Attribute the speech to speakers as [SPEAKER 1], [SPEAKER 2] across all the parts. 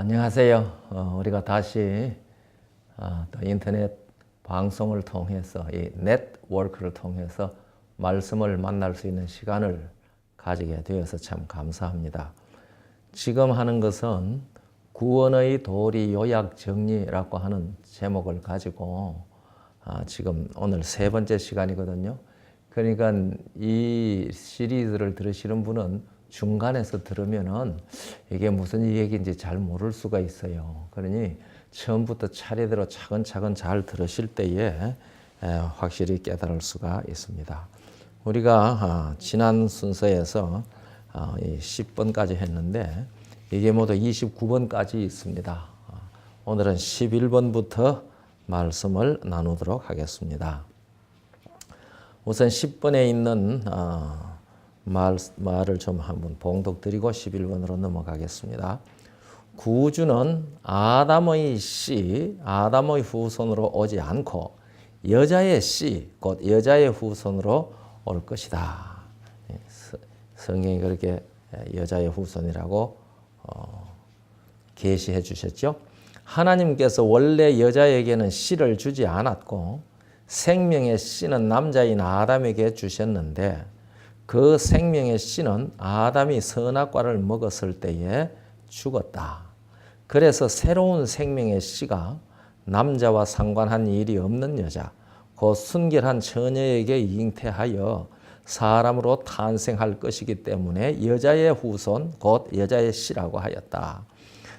[SPEAKER 1] 안녕하세요. 우리가 다시 또 인터넷 방송을 통해서 이 네트워크를 통해서 말씀을 만날 수 있는 시간을 가지게 되어서 참 감사합니다. 지금 하는 것은 구원의 도리 요약 정리라고 하는 제목을 가지고 지금 오늘 세 번째 시간이거든요. 그러니까 이 시리즈를 들으시는 분은 중간에서 들으면은 이게 무슨 얘기인지 잘 모를 수가 있어요. 그러니 처음부터 차례대로 차근차근 잘 들으실 때에 확실히 깨달을 수가 있습니다. 우리가 지난 순서에서 10번까지 했는데 이게 모두 29번까지 있습니다. 오늘은 11번부터 말씀을 나누도록 하겠습니다. 우선 10번에 있는 말을 좀 한번 봉독드리고 11번으로 넘어가겠습니다. 구주는 아담의 씨, 아담의 후손으로 오지 않고 여자의 씨, 곧 여자의 후손으로 올 것이다. 성경이 그렇게 여자의 후손이라고 계시해 주셨죠. 하나님께서 원래 여자에게는 씨를 주지 않았고 생명의 씨는 남자인 아담에게 주셨는데 그 생명의 씨는 아담이 선악과를 먹었을 때에 죽었다. 그래서 새로운 생명의 씨가 남자와 상관한 일이 없는 여자, 곧 순결한 처녀에게 잉태하여 사람으로 탄생할 것이기 때문에 여자의 후손, 곧 여자의 씨라고 하였다.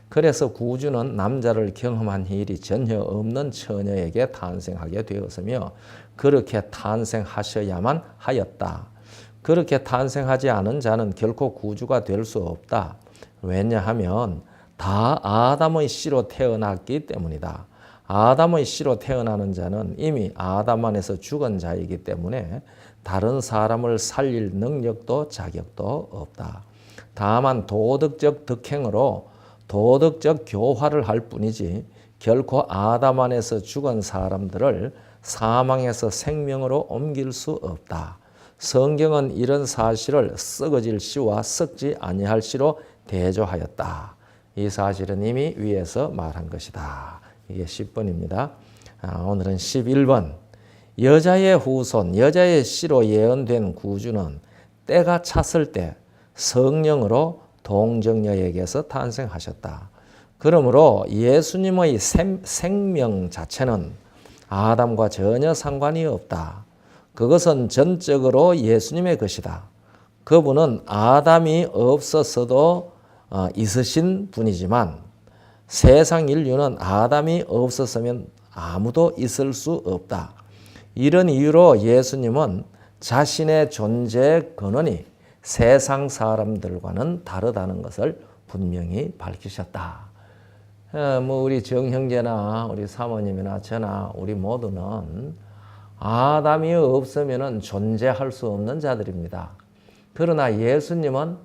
[SPEAKER 1] 그래서 구주는 남자를 경험한 일이 전혀 없는 처녀에게 탄생하게 되었으며 그렇게 탄생하셔야만 하였다. 그렇게 탄생하지 않은 자는 결코 구주가 될 수 없다. 왜냐하면 다 아담의 씨로 태어났기 때문이다. 아담의 씨로 태어나는 자는 이미 아담 안에서 죽은 자이기 때문에 다른 사람을 살릴 능력도 자격도 없다. 다만 도덕적 덕행으로 도덕적 교화를 할 뿐이지 결코 아담 안에서 죽은 사람들을 사망에서 생명으로 옮길 수 없다. 성경은 이런 사실을 썩어질 씨와 썩지 아니할 씨로 대조하였다. 이 사실은 이미 위에서 말한 것이다. 이게 10번입니다. 오늘은 11번. 여자의 후손, 여자의 씨로 예언된 구주는 때가 찼을 때 성령으로 동정녀에게서 탄생하셨다. 그러므로 예수님의 생명 자체는 아담과 전혀 상관이 없다. 그것은 전적으로 예수님의 것이다. 그분은 아담이 없었어도 있으신 분이지만 세상 인류는 아담이 없었으면 아무도 있을 수 없다. 이런 이유로 예수님은 자신의 존재 근원이 세상 사람들과는 다르다는 것을 분명히 밝히셨다. 우리 정형제나 우리 사모님이나 저나 우리 모두는 아담이 없으면 존재할 수 없는 자들입니다. 그러나 예수님은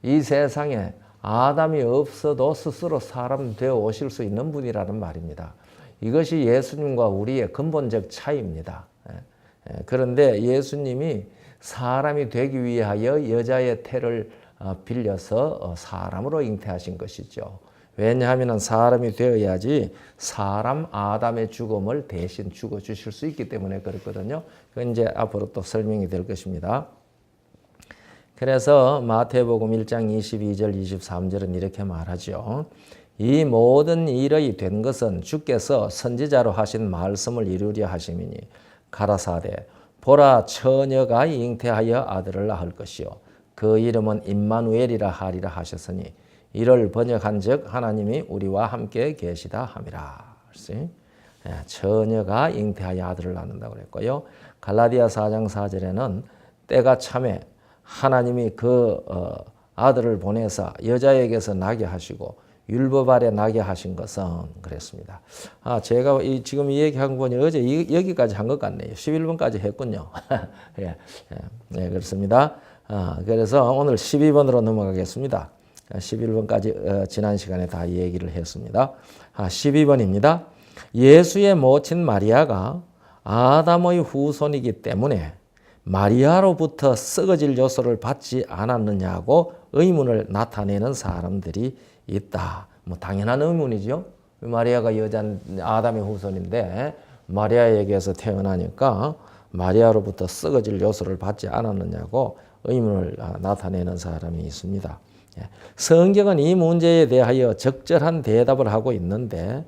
[SPEAKER 1] 이 세상에 아담이 없어도 스스로 사람 되어 오실 수 있는 분이라는 말입니다. 이것이 예수님과 우리의 근본적 차이입니다. 그런데 예수님이 사람이 되기 위하여 여자의 태를 빌려서 사람으로 잉태하신 것이죠. 왜냐하면 사람이 되어야지 사람 아담의 죽음을 대신 죽어주실 수 있기 때문에 그렇거든요. 그건 이제 앞으로 또 설명이 될 것입니다. 그래서 마태복음 1장 22절 23절은 이렇게 말하죠. 이 모든 일이 된 것은 주께서 선지자로 하신 말씀을 이루려 하심이니 가라사대 보라 처녀가 잉태하여 아들을 낳을 것이요 그 이름은 임마누엘이라 하리라 하셨으니 이를 번역한즉 하나님이 우리와 함께 계시다 함이라. 처녀가 잉태하여 아들을 낳는다고 그랬고요. 갈라디아 4장 4절에는 때가 참에 하나님이 그 아들을 보내사 여자에게서 나게 하시고 율법 아래 나게 하신 것은 그랬습니다. 제가 지금 이 얘기한 거 보니 어제 여기까지 한 것 같네요. 11번까지 했군요. 네, 그렇습니다. 그래서 오늘 12번으로 넘어가겠습니다. 11번까지 지난 시간에 다 얘기를 했습니다. 12번입니다. 예수의 모친 마리아가 아담의 후손이기 때문에 마리아로부터 썩어질 요소를 받지 않았느냐고 의문을 나타내는 사람들이 있다. 뭐 당연한 의문이죠. 마리아가 아담의 후손인데 마리아에게서 태어나니까 마리아로부터 썩어질 요소를 받지 않았느냐고 의문을 나타내는 사람이 있습니다. 성경은 이 문제에 대하여 적절한 대답을 하고 있는데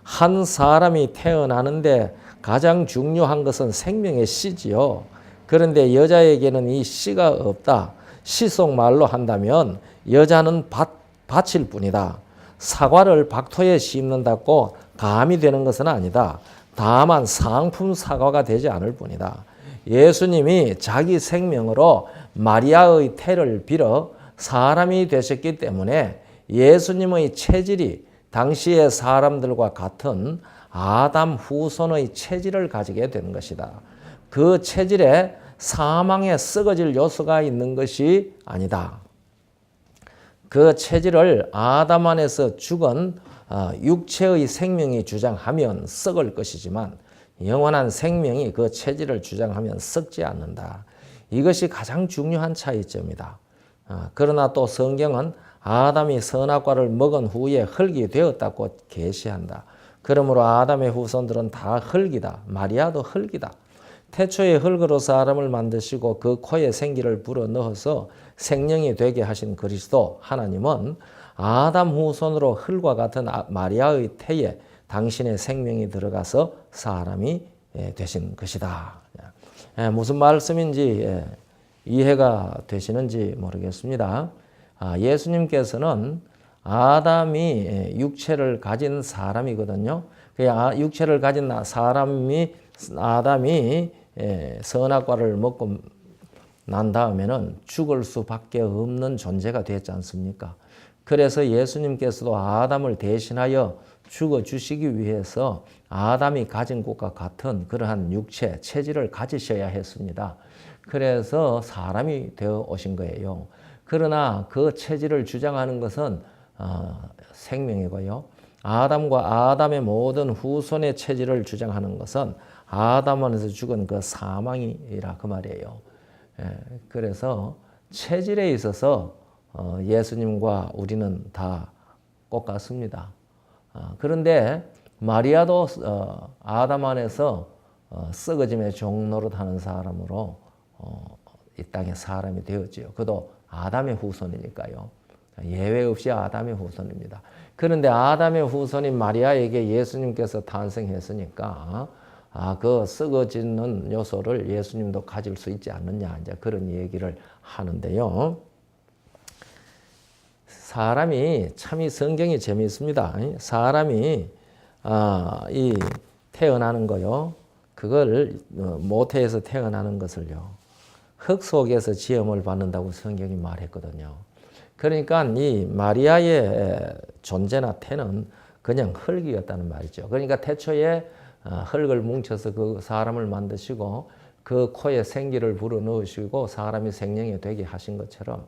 [SPEAKER 1] 한 사람이 태어나는데 가장 중요한 것은 생명의 씨지요. 그런데 여자에게는 이 씨가 없다. 시속말로 한다면 여자는 밭일 뿐이다. 사과를 박토에 심는다고 감이 되는 것은 아니다. 다만 상품 사과가 되지 않을 뿐이다. 예수님이 자기 생명으로 마리아의 태를 빌어 사람이 되셨기 때문에 예수님의 체질이 당시의 사람들과 같은 아담 후손의 체질을 가지게 되는 것이다. 그 체질에 사망에 썩어질 요소가 있는 것이 아니다. 그 체질을 아담 안에서 죽은 육체의 생명이 주장하면 썩을 것이지만 영원한 생명이 그 체질을 주장하면 썩지 않는다. 이것이 가장 중요한 차이점이다. 그러나 또 성경은 아담이 선악과를 먹은 후에 흙이 되었다고 계시한다. 그러므로 아담의 후손들은 다 흙이다. 마리아도 흙이다. 태초에 흙으로 사람을 만드시고 그 코에 생기를 불어넣어서 생명이 되게 하신 그리스도 하나님은 아담 후손으로 흙과 같은 마리아의 태에 당신의 생명이 들어가서 사람이 되신 것이다. 무슨 말씀인지 이해가 되시는지 모르겠습니다. 예수님께서는 아담이 육체를 가진 사람이거든요. 육체를 가진 아담이 선악과를 먹고 난 다음에는 죽을 수밖에 없는 존재가 됐지 않습니까? 그래서 예수님께서도 아담을 대신하여 죽어주시기 위해서 아담이 가진 것과 같은 그러한 육체, 체질을 가지셔야 했습니다. 그래서 사람이 되어 오신 거예요. 그러나 그 체질을 주장하는 것은 생명이고요. 아담과 아담의 모든 후손의 체질을 주장하는 것은 아담 안에서 죽은 그 사망이라 그 말이에요. 그래서 체질에 있어서 예수님과 우리는 다 똑같습니다. 그런데 마리아도 아담 안에서 썩어짐의 종노릇하는 사람으로 이 땅에 사람이 되었지요. 그도 아담의 후손이니까요. 예외 없이 아담의 후손입니다. 그런데 아담의 후손인 마리아에게 예수님께서 탄생했으니까 그 썩어지는 요소를 예수님도 가질 수 있지 않느냐, 이제 그런 얘기를 하는데요. 사람이 참 이 성경이 재미있습니다. 사람이 이 태어나는 거요. 그걸 모태에서 태어나는 것을요. 흙 속에서 지음을 받는다고 성경이 말했거든요. 그러니까 이 마리아의 존재나 태는 그냥 흙이었다는 말이죠. 그러니까 태초에 흙을 뭉쳐서 그 사람을 만드시고 그 코에 생기를 불어넣으시고 사람이 생명이 되게 하신 것처럼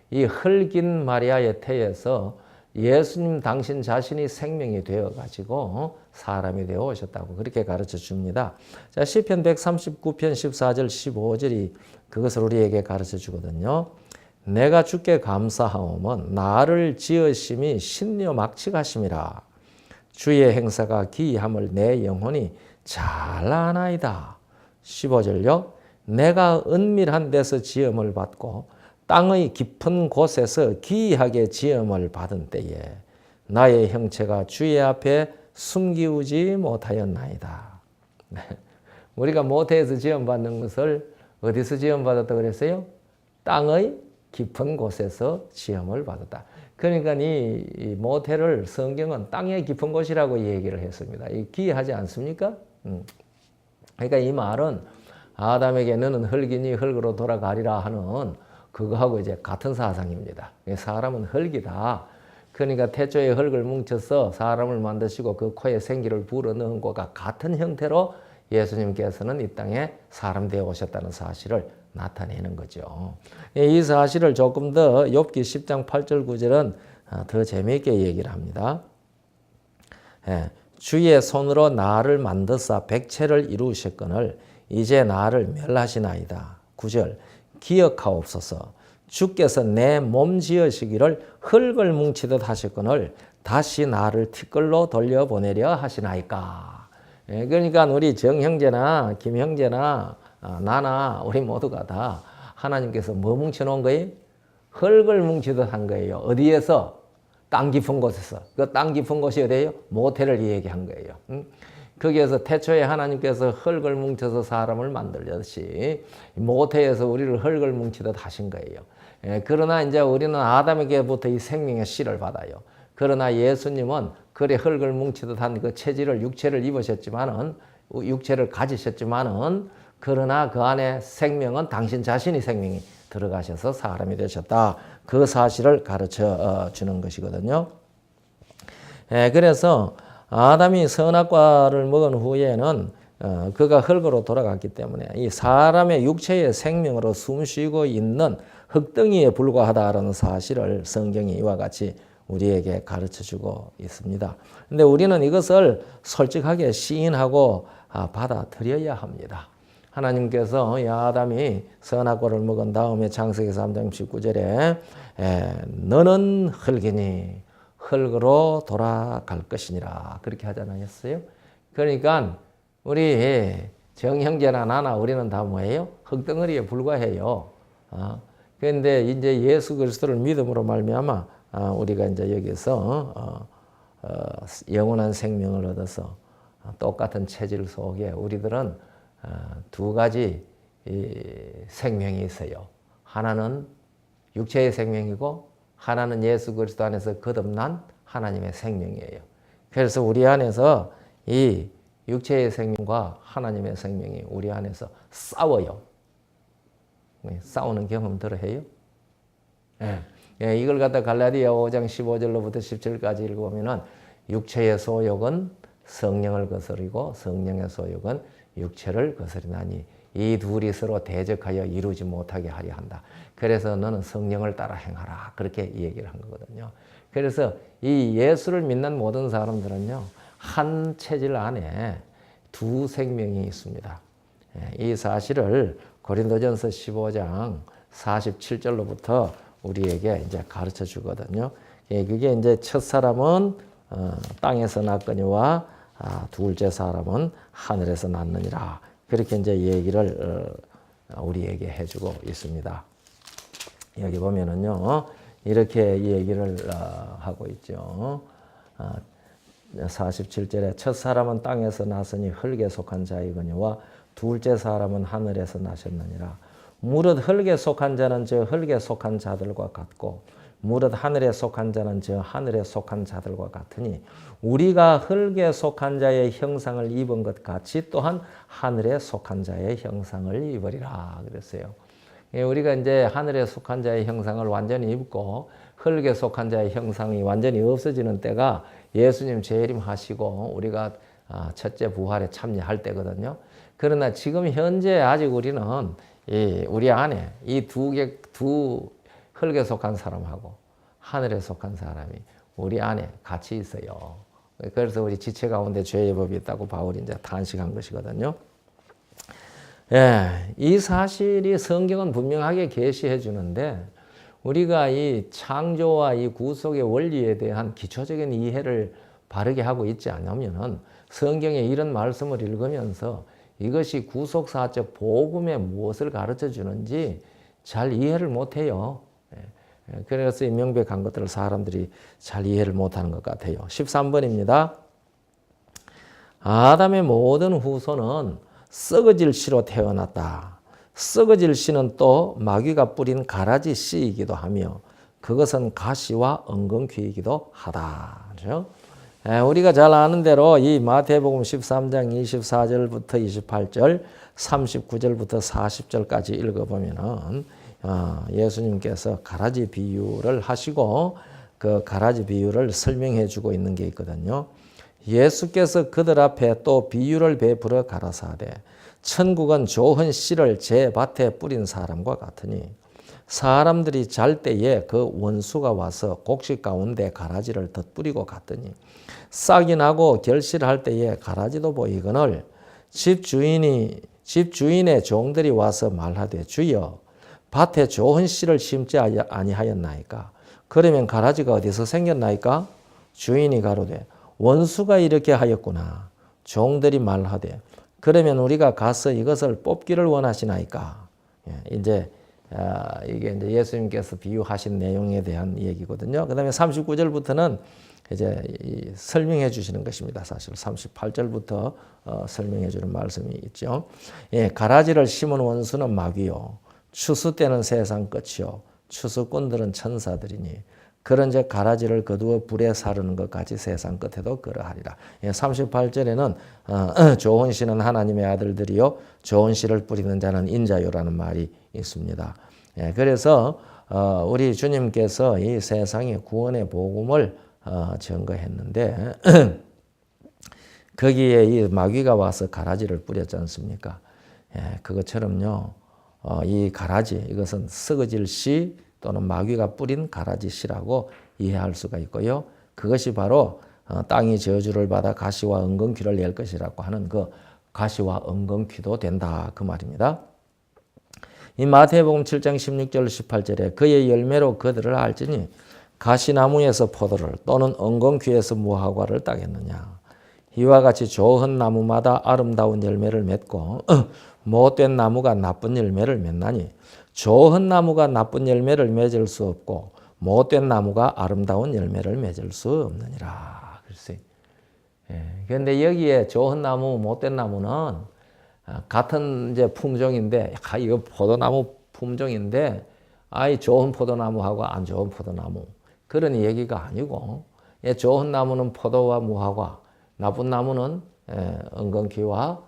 [SPEAKER 1] 이 흙인 마리아의 태에서 예수님 당신 자신이 생명이 되어가지고 사람이 되어 오셨다고 그렇게 가르쳐 줍니다. 자, 시편 139편 14절 15절이 그것을 우리에게 가르쳐 주거든요. 내가 주께 감사하오면 나를 지으심이 신료 막측하심이라. 주의 행사가 기이함을 내 영혼이 잘 아나이다. 15절요. 내가 은밀한 데서 지음을 받고 땅의 깊은 곳에서 기이하게 지음을 받은 때에 나의 형체가 주의 앞에 숨기우지 못하였나이다. 우리가 모태에서 지음받는 것을 어디서 지음받았다고 그랬어요? 땅의 깊은 곳에서 지음을 받았다. 그러니까 이 모태를 성경은 땅의 깊은 곳이라고 얘기를 했습니다. 이 기이하지 않습니까? 그러니까 이 말은 아담에게 너는 흙이니 흙으로 돌아가리라 하는 그거하고 이제 같은 사상입니다. 사람은 흙이다. 그러니까 태초에 흙을 뭉쳐서 사람을 만드시고 그 코에 생기를 불어넣은 것과 같은 형태로 예수님께서는 이 땅에 사람 되어 오셨다는 사실을 나타내는 거죠. 이 사실을 조금 더 욥기 10장 8절 9절은 더 재미있게 얘기를 합니다. 주의 손으로 나를 만드사 백체를 이루셨거늘 이제 나를 멸하시나이다. 9절 기억하옵소서. 주께서 내 몸 지으시기를 흙을 뭉치듯 하셨거늘 다시 나를 티끌로 돌려보내려 하시나이까. 그러니까 우리 정 형제나 김 형제나 나나 우리 모두가 다 하나님께서 뭐 뭉쳐놓은 거예요? 흙을 뭉치듯 한 거예요. 어디에서? 땅 깊은 곳에서. 그 땅 깊은 곳이 어디예요? 모태를 얘기한 거예요. 거기에서 태초에 하나님께서 흙을 뭉쳐서 사람을 만들듯이 모태에서 우리를 흙을 뭉치듯 하신 거예요. 그러나 이제 우리는 아담에게부터 이 생명의 씨를 받아요. 그러나 예수님은 그래 흙을 뭉치듯 한 그 체질을 육체를 입으셨지만은 육체를 가지셨지만은 그러나 그 안에 생명은 당신 자신이 생명이 들어가셔서 사람이 되셨다. 그 사실을 가르쳐 주는 것이거든요. 그래서 아담이 선악과를 먹은 후에는 그가 흙으로 돌아갔기 때문에 이 사람의 육체의 생명으로 숨쉬고 있는 흙덩이에 불과하다라는 사실을 성경이 이와 같이 우리에게 가르쳐주고 있습니다. 그런데 우리는 이것을 솔직하게 시인하고 받아들여야 합니다. 하나님께서 아담이 선악과를 먹은 다음에 창세기 3장 19절에 너는 흙이니 흙으로 돌아갈 것이니라 그렇게 하지 않았어요? 그러니까 우리 정형제나 나나 우리는 다 뭐예요? 흙덩어리에 불과해요. 그런데 이제 예수 그리스도를 믿음으로 말미암아 우리가 이제 여기서 영원한 생명을 얻어서 똑같은 체질 속에 우리들은 두 가지 생명이 있어요. 하나는 육체의 생명이고 하나는 예수 그리스도 안에서 거듭난 하나님의 생명이에요. 그래서 우리 안에서 이 육체의 생명과 하나님의 생명이 우리 안에서 싸워요. 싸우는 경험들을 해요. 이걸 갖다 갈라디아 5장 15절로부터 17절까지 읽어보면은 육체의 소욕은 성령을 거스르고 성령의 소욕은 육체를 거스르나니 이 둘이 서로 대적하여 이루지 못하게 하려 한다. 그래서 너는 성령을 따라 행하라. 그렇게 얘기를 한 거거든요. 그래서 이 예수를 믿는 모든 사람들은요. 한 체질 안에 두 생명이 있습니다. 이 사실을 고린도전서 15장 47절로부터 우리에게 이제 가르쳐 주거든요. 그게 이제 첫 사람은 땅에서 났거니와 둘째 사람은 하늘에서 났느니라. 그렇게 이제 얘기를 우리에게 해주고 있습니다. 여기 보면은요, 이렇게 얘기를 하고 있죠. 47절에 첫 사람은 땅에서 났으니 흙에 속한 자이거니와 둘째 사람은 하늘에서 나셨느니라. 무릇 흙에 속한 자는 저 흙에 속한 자들과 같고 무릇 하늘에 속한 자는 저 하늘에 속한 자들과 같으니 우리가 흙에 속한 자의 형상을 입은 것 같이 또한 하늘에 속한 자의 형상을 입으리라 그랬어요. 우리가 이제 하늘에 속한 자의 형상을 완전히 입고 흙에 속한 자의 형상이 완전히 없어지는 때가 예수님 재림하시고 우리가 첫째 부활에 참여할 때거든요. 그러나 지금 현재 아직 우리는 우리 안에 이 두 흙에 속한 사람하고 하늘에 속한 사람이 우리 안에 같이 있어요. 그래서 우리 지체 가운데 죄의 법이 있다고 바울이 이제 탄식한 것이거든요. 이 사실이 성경은 분명하게 계시해 주는데 우리가 이 창조와 이 구속의 원리에 대한 기초적인 이해를 바르게 하고 있지 않으면은 성경에 이런 말씀을 읽으면서 이것이 구속사적 복음에 무엇을 가르쳐 주는지 잘 이해를 못해요. 그래서 이 명백한 것들을 사람들이 잘 이해를 못하는 것 같아요. 13번입니다. 아담의 모든 후손은 썩어질 씨로 태어났다. 썩어질 씨는 또 마귀가 뿌린 가라지 씨이기도 하며 그것은 가시와 엉겅퀴이기도 하다. 그렇죠? 우리가 잘 아는 대로 이 마태복음 13장 24절부터 28절, 39절부터 40절까지 읽어보면은 예수님께서 가라지 비유를 하시고 그 가라지 비유를 설명해 주고 있는 게 있거든요. 예수께서 그들 앞에 또 비유를 베풀어 가라사대 천국은 좋은 씨를 제 밭에 뿌린 사람과 같으니 사람들이 잘 때에 그 원수가 와서 곡식 가운데 가라지를 덧뿌리고 갔더니 싹이 나고 결실할 때에 가라지도 보이거늘 집주인의 종들이 와서 말하되 주여 밭에 좋은 씨를 심지 아니하였나이까? 그러면 가라지가 어디서 생겼나이까? 주인이 가로되 원수가 이렇게 하였구나. 종들이 말하되 그러면 우리가 가서 이것을 뽑기를 원하시나이까. 이제 이게 이제 예수님께서 비유하신 내용에 대한 얘기거든요. 그다음에 39절부터는 이제 설명해 주시는 것입니다. 사실 38절부터 설명해 주는 말씀이 있죠. 가라지를 심은 원수는 마귀요 추수 때는 세상 끝이요 추수꾼들은 천사들이니 그런즉 가라지를 거두어 불에 사르는 것 같이 세상 끝에도 그러하리라. 38절에는 좋은 씨는 하나님의 아들들이요 좋은 씨를 뿌리는 자는 인자요라는 말이 있습니다. 그래서 우리 주님께서 이 세상에 구원의 복음을 증거했는데 거기에 이 마귀가 와서 가라지를 뿌렸지 않습니까? 그것처럼요 이 가라지 이것은 썩어질 씨 또는 마귀가 뿌린 가라지 씨라고 이해할 수가 있고요. 그것이 바로 땅이 저주를 받아 가시와 은근퀴를 낼 것이라고 하는 그 가시와 은근퀴도 된다 그 말입니다. 이 마태복음 7장 16절 18절에 그의 열매로 그들을 알지니 가시나무에서 포도를 또는 은근퀴에서 무화과를 따겠느냐. 이와 같이 좋은 나무마다 아름다운 열매를 맺고 못된 나무가 나쁜 열매를 맺나니 좋은 나무가 나쁜 열매를 맺을 수 없고 못된 나무가 아름다운 열매를 맺을 수 없느니라. 글쎄. 그런데 여기에 좋은 나무, 못된 나무는 같은 이제 품종인데, 이거 포도나무 품종인데, 좋은 포도나무하고 안 좋은 포도나무 그런 얘기가 아니고, 좋은 나무는 포도와 무화과, 나쁜 나무는 은근퀴와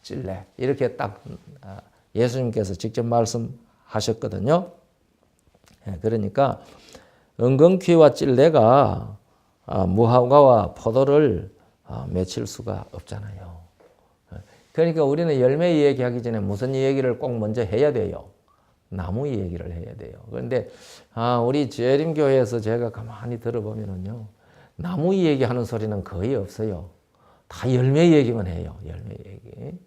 [SPEAKER 1] 찔레 이렇게 딱 예수님께서 직접 말씀하셨거든요. 그러니까 은근퀴와 찔레가 무화과와 포도를 맺힐 수가 없잖아요. 그러니까 우리는 열매 얘기하기 전에 무슨 얘기를 꼭 먼저 해야 돼요? 나무 얘기를 해야 돼요. 그런데 우리 재림교회에서 제가 가만히 들어보면은요, 나무 얘기하는 소리는 거의 없어요. 다 열매 얘기만 해요. 열매 얘기.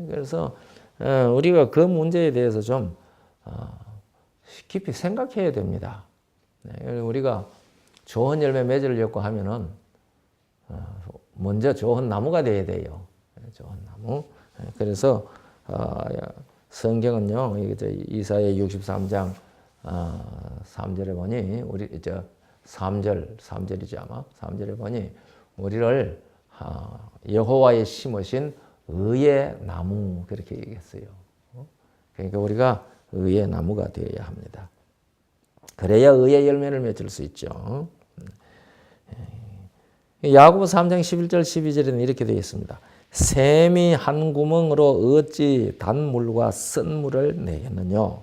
[SPEAKER 1] 그래서 우리가 그 문제에 대해서 좀 깊이 생각해야 됩니다. 우리가 좋은 열매 맺으려고 하면은 먼저 좋은 나무가 돼야 돼요. 좋은 나무. 그래서 성경은요, 이사야 63장 3절에 보니 우리 3절이죠 아마 3절에 보니 우리를 여호와의 심으신 의의 나무 그렇게 얘기했어요. 그러니까 우리가 의의 나무가 되어야 합니다. 그래야 의의 열매를 맺을 수 있죠. 야고보 3장 11절 12절에는 이렇게 되어 있습니다. 샘이 한 구멍으로 어찌 단물과 쓴물을 내겠느냐.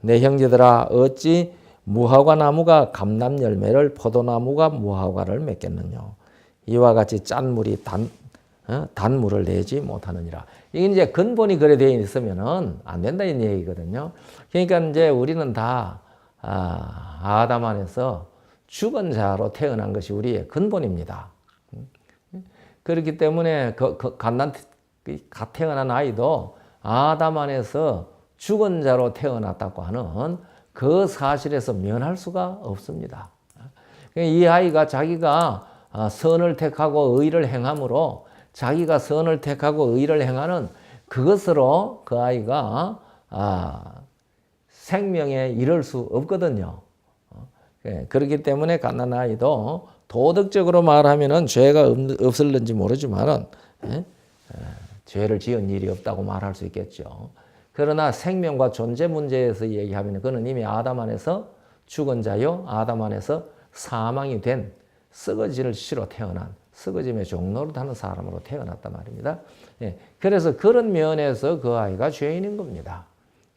[SPEAKER 1] 내 형제들아 어찌 무화과 나무가 감람 열매를 포도나무가 무화과를 맺겠느냐. 이와 같이 짠 물이 단물을 내지 못하느니라. 이게 이제 근본이 그래 되어 있으면은 안 된다 이 얘기거든요. 그러니까 이제 우리는 다 아담 안에서 죽은 자로 태어난 것이 우리의 근본입니다. 그렇기 때문에 갓 태어난 아이도 아담 안에서 죽은 자로 태어났다고 하는 그 사실에서 면할 수가 없습니다. 이 아이가 자기가 선을 택하고 의를 행함으로 자기가 선을 택하고 의를 행하는 그것으로 그 아이가 생명에 이를 수 없거든요. 그렇기 때문에 갓난 아이도 도덕적으로 말하면은 죄가 없을는지 모르지만은 죄를 지은 일이 없다고 말할 수 있겠죠. 그러나 생명과 존재 문제에서 얘기하면 그는 이미 아담 안에서 죽은 자요, 아담 안에서 사망이 된 썩어질 씨로 태어난 썩어짐의 종로를 타는 사람으로 태어났단 말입니다. 그래서 그런 면에서 그 아이가 죄인인 겁니다.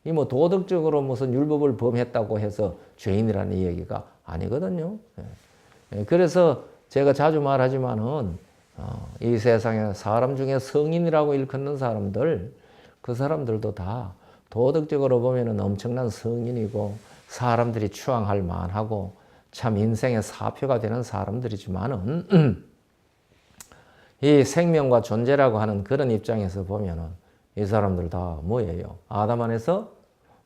[SPEAKER 1] 이 뭐 도덕적으로 무슨 율법을 범했다고 해서 죄인이라는 얘기가 아니거든요. 그래서 제가 자주 말하지만은 이 세상에 사람 중에 성인이라고 일컫는 사람들, 그 사람들도 다 도덕적으로 보면은 엄청난 성인이고 사람들이 추앙할 만하고 참 인생의 사표가 되는 사람들이지만은 이 생명과 존재라고 하는 그런 입장에서 보면은 이 사람들 다 뭐예요? 아담 안에서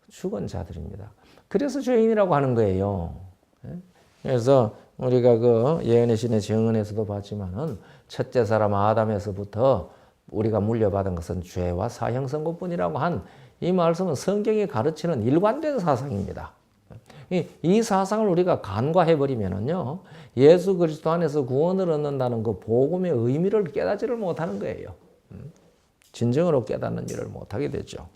[SPEAKER 1] 죽은 자들입니다. 그래서 죄인이라고 하는 거예요. 그래서 우리가 그 예언의 신의 정언에서도 봤지만은 첫째 사람 아담에서부터 우리가 물려받은 것은 죄와 사형 선고뿐이라고 한 이 말씀은 성경이 가르치는 일관된 사상입니다. 이 사상을 우리가 간과해 버리면은요, 예수 그리스도 안에서 구원을 얻는다는 그 복음의 의미를 깨닫지를 못하는 거예요. 진정으로 깨닫는 일을 못하게 되죠.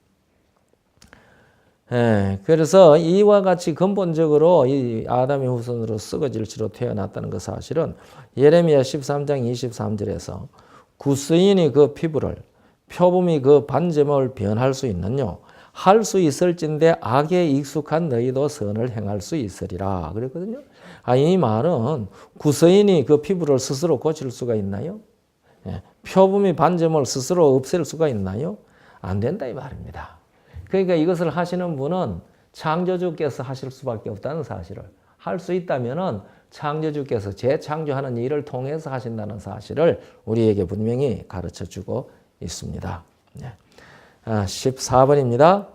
[SPEAKER 1] 그래서 이와 같이 근본적으로 이 아담의 후손으로 썩어질 지로 태어났다는 그 사실은 예레미야 13장 23절에서 구스인이 그 피부를 표범이 그 반제목을 변할 수 있는요. 할 수 있을진데 악에 익숙한 너희도 선을 행할 수 있으리라 그랬거든요. 이 말은 구스인이 그 피부를 스스로 고칠 수가 있나요? 표범이 반제목을 스스로 없앨 수가 있나요? 안 된다 이 말입니다. 그러니까 이것을 하시는 분은 창조주께서 하실 수밖에 없다는 사실을, 할 수 있다면은 창조주께서 재창조하는 일을 통해서 하신다는 사실을 우리에게 분명히 가르쳐 주고 있습니다. 14번입니다.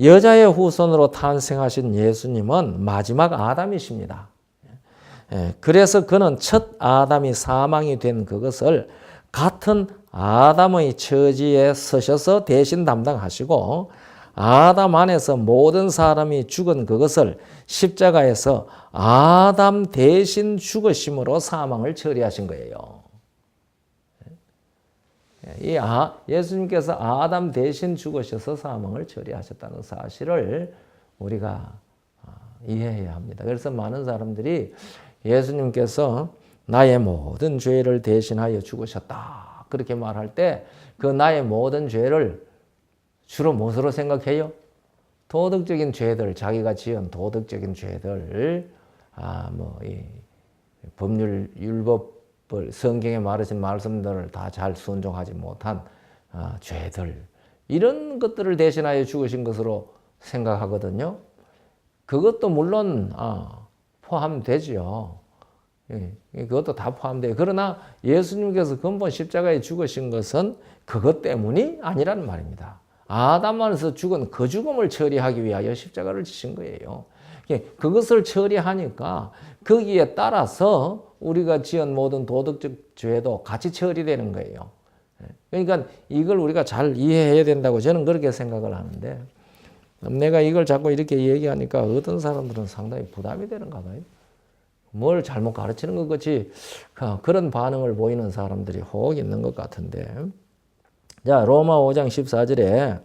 [SPEAKER 1] 여자의 후손으로 탄생하신 예수님은 마지막 아담이십니다. 그래서 그는 첫 아담이 사망이 된 그것을 같은 아담의 처지에 서셔서 대신 담당하시고 아담 안에서 모든 사람이 죽은 그것을 십자가에서 아담 대신 죽으심으로 사망을 처리하신 거예요. 예수님께서 아담 대신 죽으셔서 사망을 처리하셨다는 사실을 우리가 이해해야 합니다. 그래서 많은 사람들이 예수님께서 나의 모든 죄를 대신하여 죽으셨다 그렇게 말할 때 그 나의 모든 죄를 주로 무엇으로 생각해요? 도덕적인 죄들, 자기가 지은 도덕적인 죄들, 이 법률, 율법, 성경에 말하신 말씀들을 다 잘 순종하지 못한 죄들, 이런 것들을 대신하여 죽으신 것으로 생각하거든요. 그것도 물론 포함되죠. 그것도 다 포함돼요. 그러나 예수님께서 근본 십자가에 죽으신 것은 그것 때문이 아니라는 말입니다. 아담 안에서 죽은 그 죽음을 처리하기 위하여 십자가를 지신 거예요. 그것을 처리하니까 거기에 따라서 우리가 지은 모든 도덕적 죄도 같이 처리되는 거예요. 그러니까 이걸 우리가 잘 이해해야 된다고 저는 그렇게 생각을 하는데, 내가 이걸 자꾸 이렇게 얘기하니까 어떤 사람들은 상당히 부담이 되는가 봐요. 뭘 잘못 가르치는 것 같이 그런 반응을 보이는 사람들이 혹 있는 것 같은데, 자, 로마 5장 14절에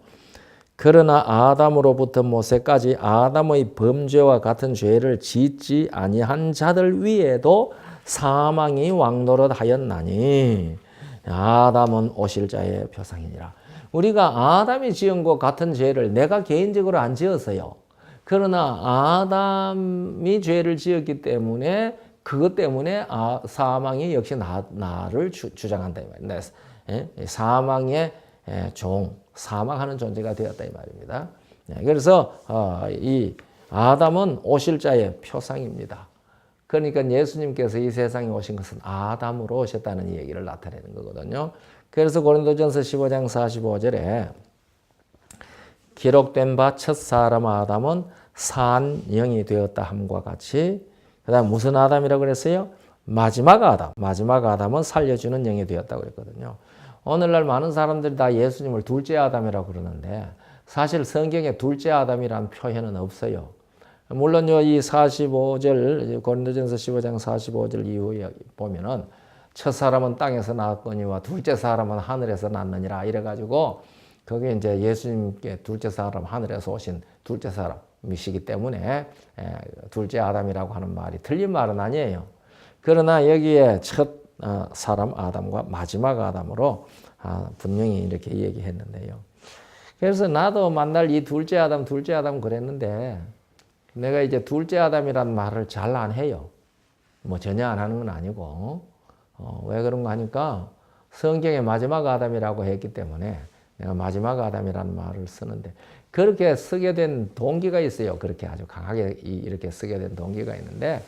[SPEAKER 1] 그러나 아담으로부터 모세까지 아담의 범죄와 같은 죄를 짓지 아니한 자들 위에도 사망이 왕노릇하였나니 아담은 오실 자의 표상이니라. 우리가 아담이 지은 것 같은 죄를 내가 개인적으로 안 지었어요. 그러나 아담이 죄를 지었기 때문에 그것 때문에 사망이 역시 나를 주장한다 이 말입니다. 사망의 종, 사망하는 존재가 되었다 이 말입니다. 그래서 이 아담은 오실 자의 표상입니다. 그러니까 예수님께서 이 세상에 오신 것은 아담으로 오셨다는 얘기를 나타내는 거거든요. 그래서 고린도전서 15장 45절에 기록된 바 첫사람 아담은 산 영이 되었다 함과 같이, 그 다음 무슨 아담이라고 그랬어요? 마지막 아담. 마지막 아담은 살려주는 영이 되었다고 그랬거든요. 오늘날 많은 사람들이 다 예수님을 둘째 아담이라고 그러는데 사실 성경에 둘째 아담이라는 표현은 없어요. 물론요, 이 45절, 고린도전서 15장 45절 이후에 보면은 첫 사람은 땅에서 낳았거니와 둘째 사람은 하늘에서 낳느니라 이래가지고 그게 이제 예수님께 둘째 사람, 하늘에서 오신 둘째 사람이시기 때문에 둘째 아담이라고 하는 말이 틀린 말은 아니에요. 그러나 여기에 첫 사람 아담과 마지막 아담으로 분명히 이렇게 얘기했는데요. 그래서 나도 만날 이 둘째 아담 그랬는데 내가 이제 둘째 아담이란 말을 잘 안 해요. 뭐 전혀 안 하는 건 아니고 왜 그런가 하니까 성경에 마지막 아담이라고 했기 때문에 내가 마지막 아담이라는 말을 쓰는데 그렇게 쓰게 된 동기가 있어요. 그렇게 아주 강하게 이렇게 쓰게 된 동기가 있는데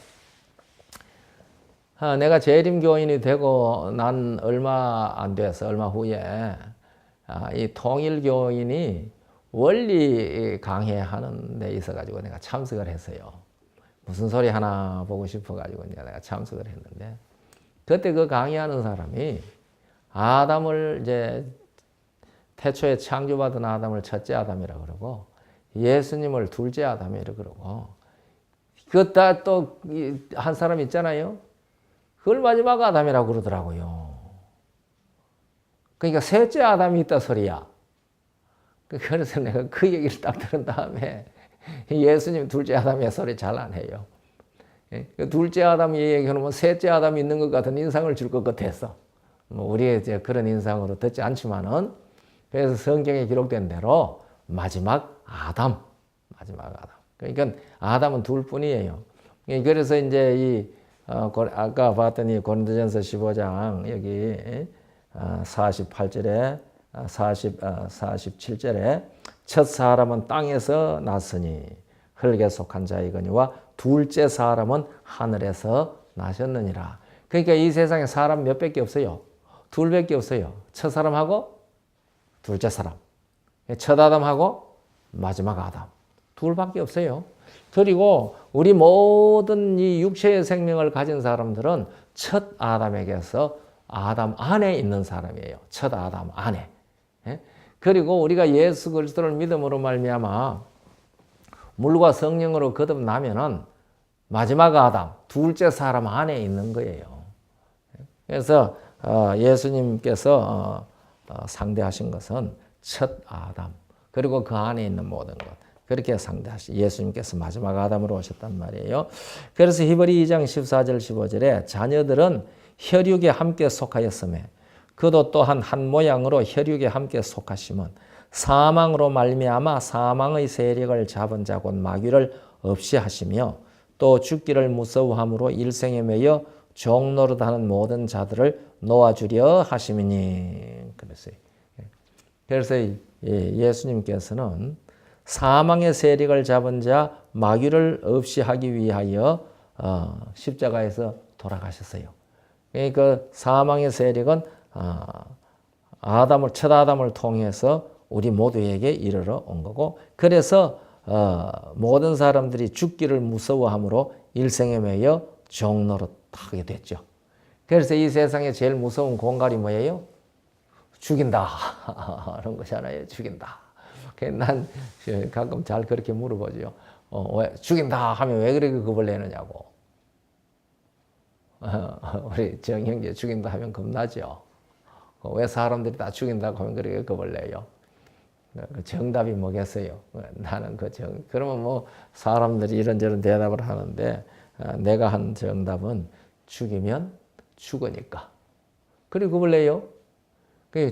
[SPEAKER 1] 내가 재림교인이 되고 난 얼마 안 돼서 얼마 후에 이 통일교인이 원리 강해하는 데 있어가지고 내가 참석을 했어요. 무슨 소리 하나 보고 싶어가지고 이제 내가 참석을 했는데, 그때 그 강의하는 사람이 아담을 이제 태초에 창조받은 아담을 첫째 아담이라고 그러고 예수님을 둘째 아담이라고 그러고, 그다 또 한 사람 있잖아요. 그걸 마지막 아담이라고 그러더라고요. 그러니까 셋째 아담이 있다 소리야. 그래서 내가 그 얘기를 딱 들은 다음에 예수님 둘째 아담이야 소리 잘 안 해요. 둘째 아담이 얘기하면 셋째 아담이 있는 것 같은 인상을 줄 것 같았어. 뭐 우리의 이제 그런 인상으로 듣지 않지만은, 그래서 성경에 기록된 대로 마지막 아담. 그러니까 아담은 둘 뿐이에요. 그래서 이제 이 아까 봤더니 고린도전서 15장 여기 48절에 47절에 첫 사람은 땅에서 났으니 흙에 속한 자이거니와 둘째 사람은 하늘에서 나셨느니라. 그러니까 이 세상에 사람 몇 밖에 없어요. 둘밖에 없어요. 첫 사람하고 둘째 사람. 첫 아담하고 마지막 아담. 둘밖에 없어요. 그리고 우리 모든 이 육체의 생명을 가진 사람들은 첫 아담에게서 아담 안에 있는 사람이에요. 첫 아담 안에. 그리고 우리가 예수 그리스도를 믿음으로 말미암아 물과 성령으로 거듭나면은 마지막 아담, 둘째 사람 안에 있는 거예요. 그래서 예수님께서 상대하신 것은 첫 아담, 그리고 그 안에 있는 모든 것, 그렇게 예수님께서 마지막 아담으로 오셨단 말이에요. 그래서 히브리 2장 14절 15절에 자녀들은 혈육에 함께 속하였으며 그도 또한 한 모양으로 혈육에 함께 속하심은 사망으로 말미암아 사망의 세력을 잡은 자 곧 마귀를 없이 하시며 또 죽기를 무서워함으로 일생에 매여 종노릇하는 모든 자들을 놓아주려 하심이니. 그래서 예수님께서는 사망의 세력을 잡은 자 마귀를 없이 하기 위하여 십자가에서 돌아가셨어요. 그러니까 사망의 세력은 첫 아담을 통해서 우리 모두에게 이르러 온 거고, 그래서 모든 사람들이 죽기를 무서워함으로 일생에 매여 종노릇하게 됐죠. 그래서 이 세상에 제일 무서운 공갈이 뭐예요? 죽인다 그런 거잖아요. 죽인다. 난 가끔 잘 그렇게 물어보죠. 왜 죽인다 하면 왜 그렇게 겁을 내느냐고. 우리 정형제 죽인다 하면 겁나죠. 왜 사람들이 다 죽인다고 하면 그렇게 겁을 내요? 그 정답이 뭐겠어요? 나는 그러면 뭐 사람들이 이런저런 대답을 하는데, 내가 한 정답은 죽이면 죽으니까. 그리고 겁을 내요?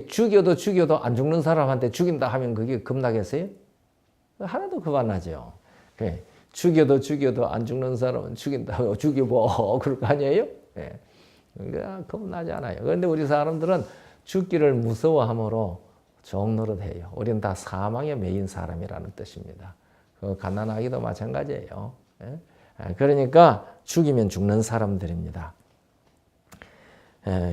[SPEAKER 1] 죽여도 안 죽는 사람한테 죽인다 하면 그게 겁나겠어요? 하나도 겁 안 나죠. 죽여도 안 죽는 사람은 죽인다, 죽여보, 그럴 거 아니에요? 겁나지 않아요. 그런데 우리 사람들은 죽기를 무서워함으로 종노릇해요. 우리는 다 사망에 매인 사람이라는 뜻입니다. 갓난아기도 마찬가지예요. 그러니까 죽이면 죽는 사람들입니다.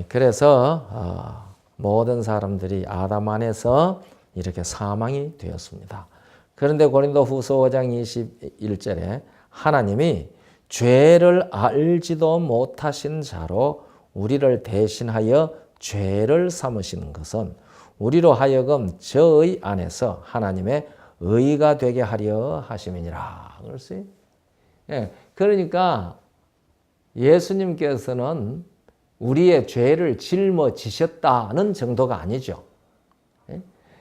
[SPEAKER 1] 그래서 모든 사람들이 아담 안에서 이렇게 사망이 되었습니다. 그런데 고린도후서 5장 21절에 하나님이 죄를 알지도 못하신 자로 우리를 대신하여 죄를 삼으시는 것은 우리로 하여금 저의 안에서 하나님의 의가 되게 하려 하심이니라. 그랬어요. 그러니까 예수님께서는 우리의 죄를 짊어지셨다는 정도가 아니죠.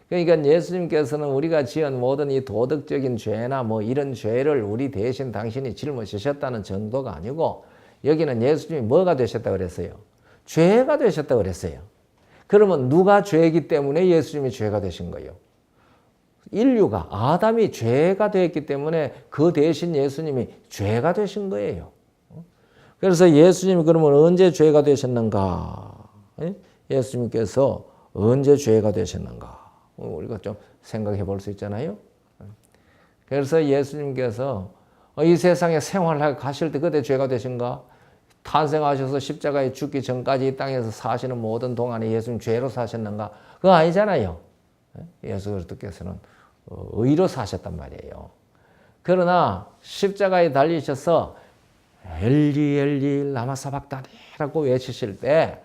[SPEAKER 1] 그러니까 예수님께서는 우리가 지은 모든 이 도덕적인 죄나 뭐 이런 죄를 우리 대신 당신이 짊어지셨다는 정도가 아니고, 여기는 예수님이 뭐가 되셨다고 그랬어요? 죄가 되셨다고 그랬어요. 그러면 누가 죄이기 때문에 예수님이 죄가 되신 거예요? 인류가, 아담이 죄가 되었기 때문에 그 대신 예수님이 죄가 되신 거예요. 그래서 예수님이 그러면 언제 죄가 되셨는가? 예수님께서 언제 죄가 되셨는가? 우리가 좀 생각해 볼 수 있잖아요. 그래서 예수님께서 이 세상에 생활하고 가실 때 그때 죄가 되신가? 탄생하셔서 십자가에 죽기 전까지 이 땅에서 사시는 모든 동안에 예수님 죄로 사셨는가? 그거 아니잖아요. 예수 그리스도께서는 의로 사셨단 말이에요. 그러나 십자가에 달리셔서 엘리 엘리 라마 사박다니라고 외치실 때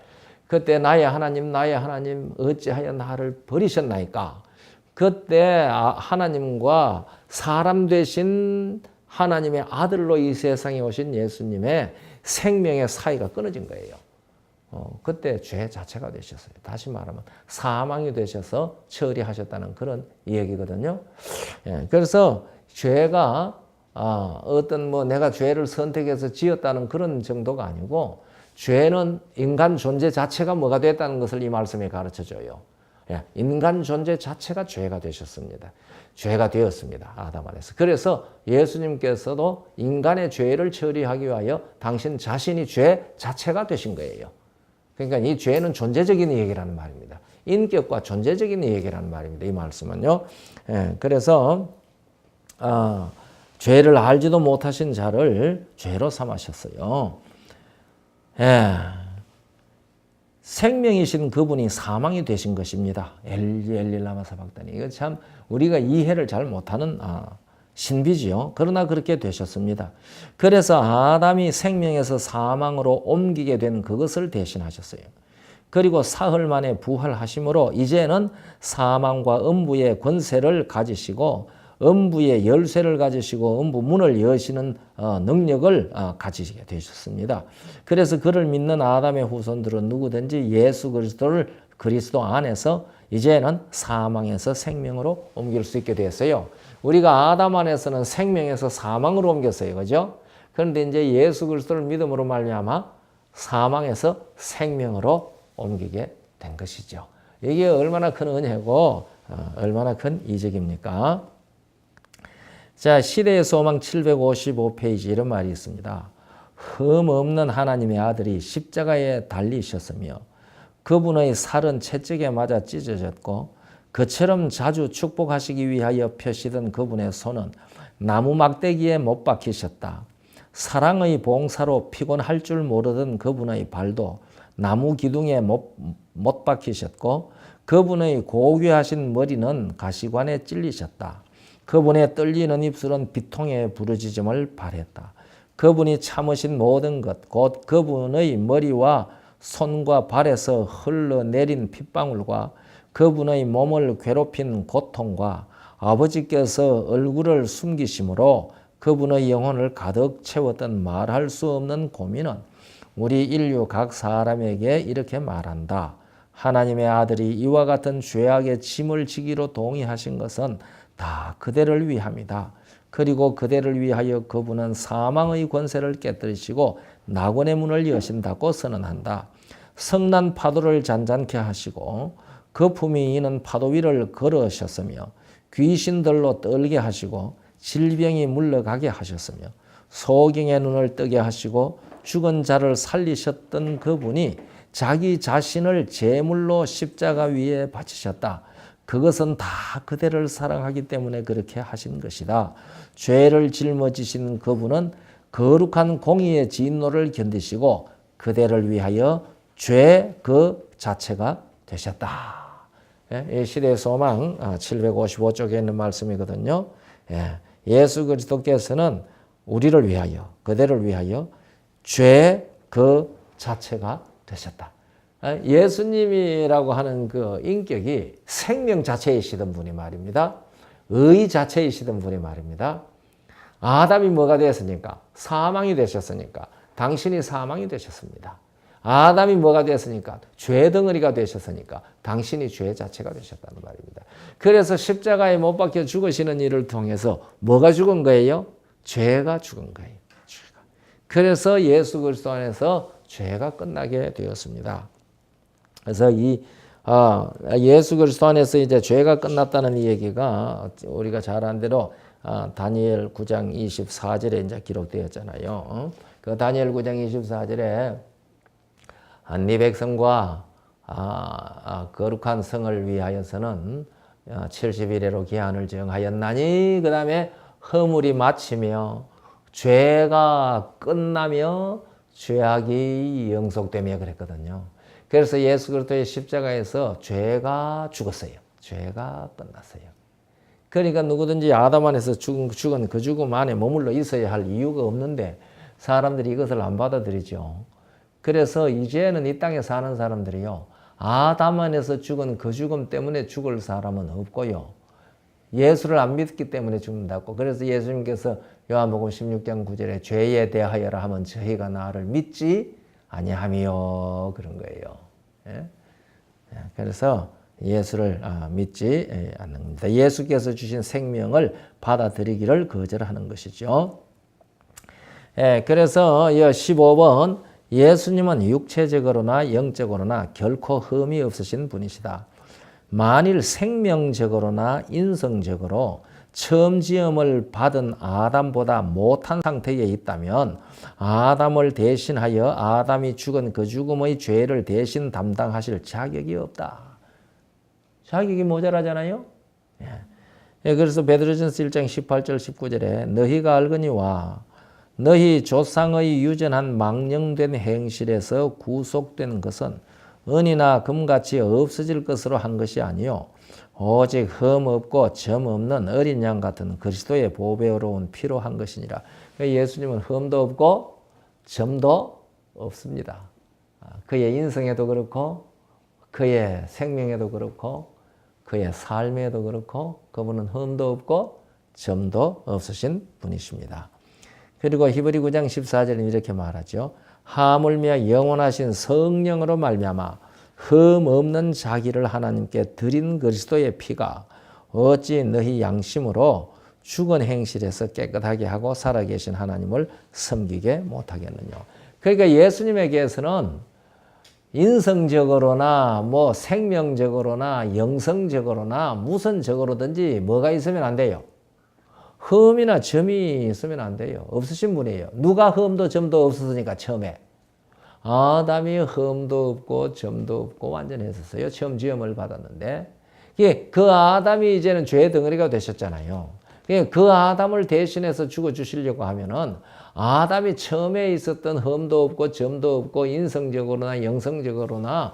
[SPEAKER 1] 그때 나의 하나님 어찌하여 나를 버리셨나이까. 그때 하나님과 사람 되신 하나님의 아들로 이 세상에 오신 예수님의 생명의 사이가 끊어진 거예요. 그때 죄 자체가 되셨어요. 다시 말하면 사망이 되셔서 처리하셨다는 그런 얘기거든요. 예, 그래서 죄가 어떤 내가 죄를 선택해서 지었다는 그런 정도가 아니고 죄는 인간 존재 자체가 뭐가 됐다는 것을 이 말씀에 가르쳐줘요. 예, 인간 존재 자체가 죄가 되셨습니다. 죄가 되었습니다. 아담 안에서. 그래서 예수님께서도 인간의 죄를 처리하기 위하여 당신 자신이 죄 자체가 되신 거예요. 그러니까 이 죄는 존재적인 얘기라는 말입니다. 인격과 존재적인 얘기라는 말입니다. 이 말씀은요. 예, 그래서 죄를 알지도 못하신 자를 죄로 삼으셨어요. 예, 생명이신 그분이 사망이 되신 것입니다. 엘리 엘리 라마 사박다니. 이거 참 우리가 이해를 잘 못하는 신비지요. 그러나 그렇게 되셨습니다. 그래서 아담이 생명에서 사망으로 옮기게 된 그것을 대신하셨어요. 그리고 사흘 만에 부활하심으로 이제는 사망과 음부의 권세를 가지시고 음부의 열쇠를 가지시고 음부 문을 여시는 능력을 가지시게 되셨습니다. 그래서 그를 믿는 아담의 후손들은 누구든지 예수 그리스도 안에서 이제는 사망에서 생명으로 옮길 수 있게 되었어요. 우리가 아담 안에서는 생명에서 사망으로 옮겼어요. 그죠? 그런데 이제 예수 그리스도를 믿음으로 말미암아 사망에서 생명으로 옮기게 된 것이죠. 이게 얼마나 큰 은혜고 얼마나 큰 이적입니까? 자, 시대의 소망 755페이지 이런 말이 있습니다. 흠 없는 하나님의 아들이 십자가에 달리셨으며 그분의 살은 채찍에 맞아 찢어졌고 그처럼 자주 축복하시기 위하여 펴시던 그분의 손은 나무 막대기에 못 박히셨다. 사랑의 봉사로 피곤할 줄 모르던 그분의 발도 나무 기둥에 못 박히셨고 그분의 고귀하신 머리는 가시관에 찔리셨다. 그분의 떨리는 입술은 비통의 부르짖음을 발했다. 그분이 참으신 모든 것, 곧 그분의 머리와 손과 발에서 흘러내린 핏방울과 그분의 몸을 괴롭힌 고통과 아버지께서 얼굴을 숨기심으로 그분의 영혼을 가득 채웠던 말할 수 없는 고민은 우리 인류 각 사람에게 이렇게 말한다. 하나님의 아들이 이와 같은 죄악의 짐을 지기로 동의하신 것은 다 그대를 위함이다. 그리고 그대를 위하여 그분은 사망의 권세를 깨뜨리시고 낙원의 문을 여신다고 선언한다. 성난 파도를 잔잔케 하시고 거품이 이는 파도 위를 걸으셨으며 귀신들로 떨게 하시고 질병이 물러가게 하셨으며 소경의 눈을 뜨게 하시고 죽은 자를 살리셨던 그분이 자기 자신을 제물로 십자가 위에 바치셨다. 그것은 다 그대를 사랑하기 때문에 그렇게 하신 것이다. 죄를 짊어지신 그분은 거룩한 공의의 진노를 견디시고 그대를 위하여 죄 그 자체가 되셨다. 예, 시대의 소망 755쪽에 있는 말씀이거든요. 예수 그리스도께서는 우리를 위하여 그대를 위하여 죄 그 자체가 되셨다. 예수님이라고 하는 그 인격이 생명 자체이시던 분이 말입니다. 의 자체이시던 분이 말입니다. 아담이 뭐가 되었습니까? 사망이 되셨으니까 당신이 사망이 되셨습니다. 아담이 뭐가 되었으니까? 죄 덩어리가 되셨으니까 당신이 죄 자체가 되셨다는 말입니다. 그래서 십자가에 못 박혀 죽으시는 일을 통해서 뭐가 죽은 거예요? 죄가 죽은 거예요. 죄가. 그래서 예수 그리스도 안에서 죄가 끝나게 되었습니다. 그래서 이 예수 그리스도 안에서 이제 죄가 끝났다는 이 얘기가 우리가 잘 아는 대로 다니엘 9장 24절에 이제 기록되었잖아요. 그 다니엘 9장 24절에 네 백성과 거룩한 성을 위하여서는 70일에로 기한을 정하였나니 그 다음에 허물이 마치며 죄가 끝나며 죄악이 영속되며 그랬거든요. 그래서 예수 그리스도의 십자가에서 죄가 죽었어요. 죄가 끝났어요. 그러니까 누구든지 아담 안에서 죽은 그 죽음 안에 머물러 있어야 할 이유가 없는데 사람들이 이것을 안 받아들이죠. 그래서 이제는 이 땅에 사는 사람들이요, 아담 안에서 죽은 그 죽음 때문에 죽을 사람은 없고요, 예수를 안 믿기 때문에 죽는다고. 그래서 예수님께서 요한복음 16장 9절에 죄에 대하여라 하면 저희가 나를 믿지 아니하며 그런 거예요. 예? 그래서 예수를 믿지 않는다. 예수께서 주신 생명을 받아들이기를 거절하는 것이죠. 예, 그래서 15번, 예수님은 육체적으로나 영적으로나 결코 흠이 없으신 분이시다. 만일 생명적으로나 인성적으로 처음 지음을 받은 아담보다 못한 상태에 있다면 아담을 대신하여 아담이 죽은 그 죽음의 죄를 대신 담당하실 자격이 없다. 자격이 모자라잖아요. 예, 그래서 베드로전서 1장 18절 19절에 너희가 알거니와 너희 조상의 유전한 망령된 행실에서 구속된 것은 은이나 금같이 없어질 것으로 한 것이 아니요 오직 흠 없고 점 없는 어린 양 같은 그리스도의 보배로운 피로 한 것이니라. 예수님은 흠도 없고 점도 없습니다. 그의 인성에도 그렇고 그의 생명에도 그렇고 그의 삶에도 그렇고 그분은 흠도 없고 점도 없으신 분이십니다. 그리고 히브리 9장 14절은 이렇게 말하죠. 하물며 영원하신 성령으로 말미암아 흠 없는 자기를 하나님께 드린 그리스도의 피가 어찌 너희 양심으로 죽은 행실에서 깨끗하게 하고 살아계신 하나님을 섬기게 못하겠느냐. 그러니까 예수님에게서는 인성적으로나 뭐 생명적으로나 영성적으로나 무슨 적으로든지 뭐가 있으면 안 돼요. 흠이나 점이 있으면 안 돼요. 없으신 분이에요. 누가 흠도 점도 없었으니까 처음에. 아담이 흠도 없고 점도 없고 완전했었어요. 처음 지음을 받았는데. 그 아담이 이제는 죄의 덩어리가 되셨잖아요. 그 아담을 대신해서 죽어주시려고 하면은 아담이 처음에 있었던 흠도 없고 점도 없고 인성적으로나 영성적으로나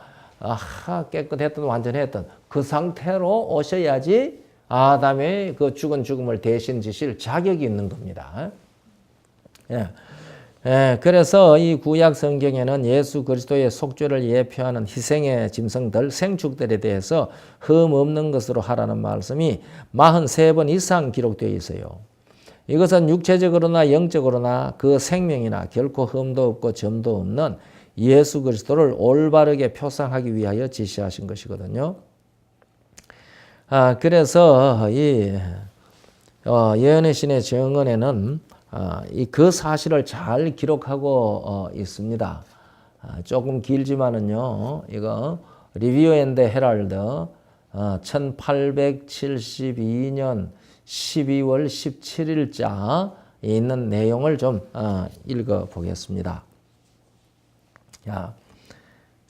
[SPEAKER 1] 깨끗했던 완전했던 그 상태로 오셔야지 아담의 그 죽은 죽음을 대신 지실 자격이 있는 겁니다. 그래서 이 구약 성경에는 예수 그리스도의 속죄를 예표하는 희생의 짐승들, 생축들에 대해서 흠 없는 것으로 하라는 말씀이 43번 이상 기록되어 있어요. 이것은 육체적으로나 영적으로나 그 생명이나 결코 흠도 없고 점도 없는 예수 그리스도를 올바르게 표상하기 위하여 지시하신 것이거든요. 그래서 이 예언의 신의 정언에는 그 사실을 잘 기록하고 있습니다. 조금 길지만은요, 이거 리뷰 앤드 헤럴드 1872년 12월 17일자 있는 내용을 좀 읽어 보겠습니다.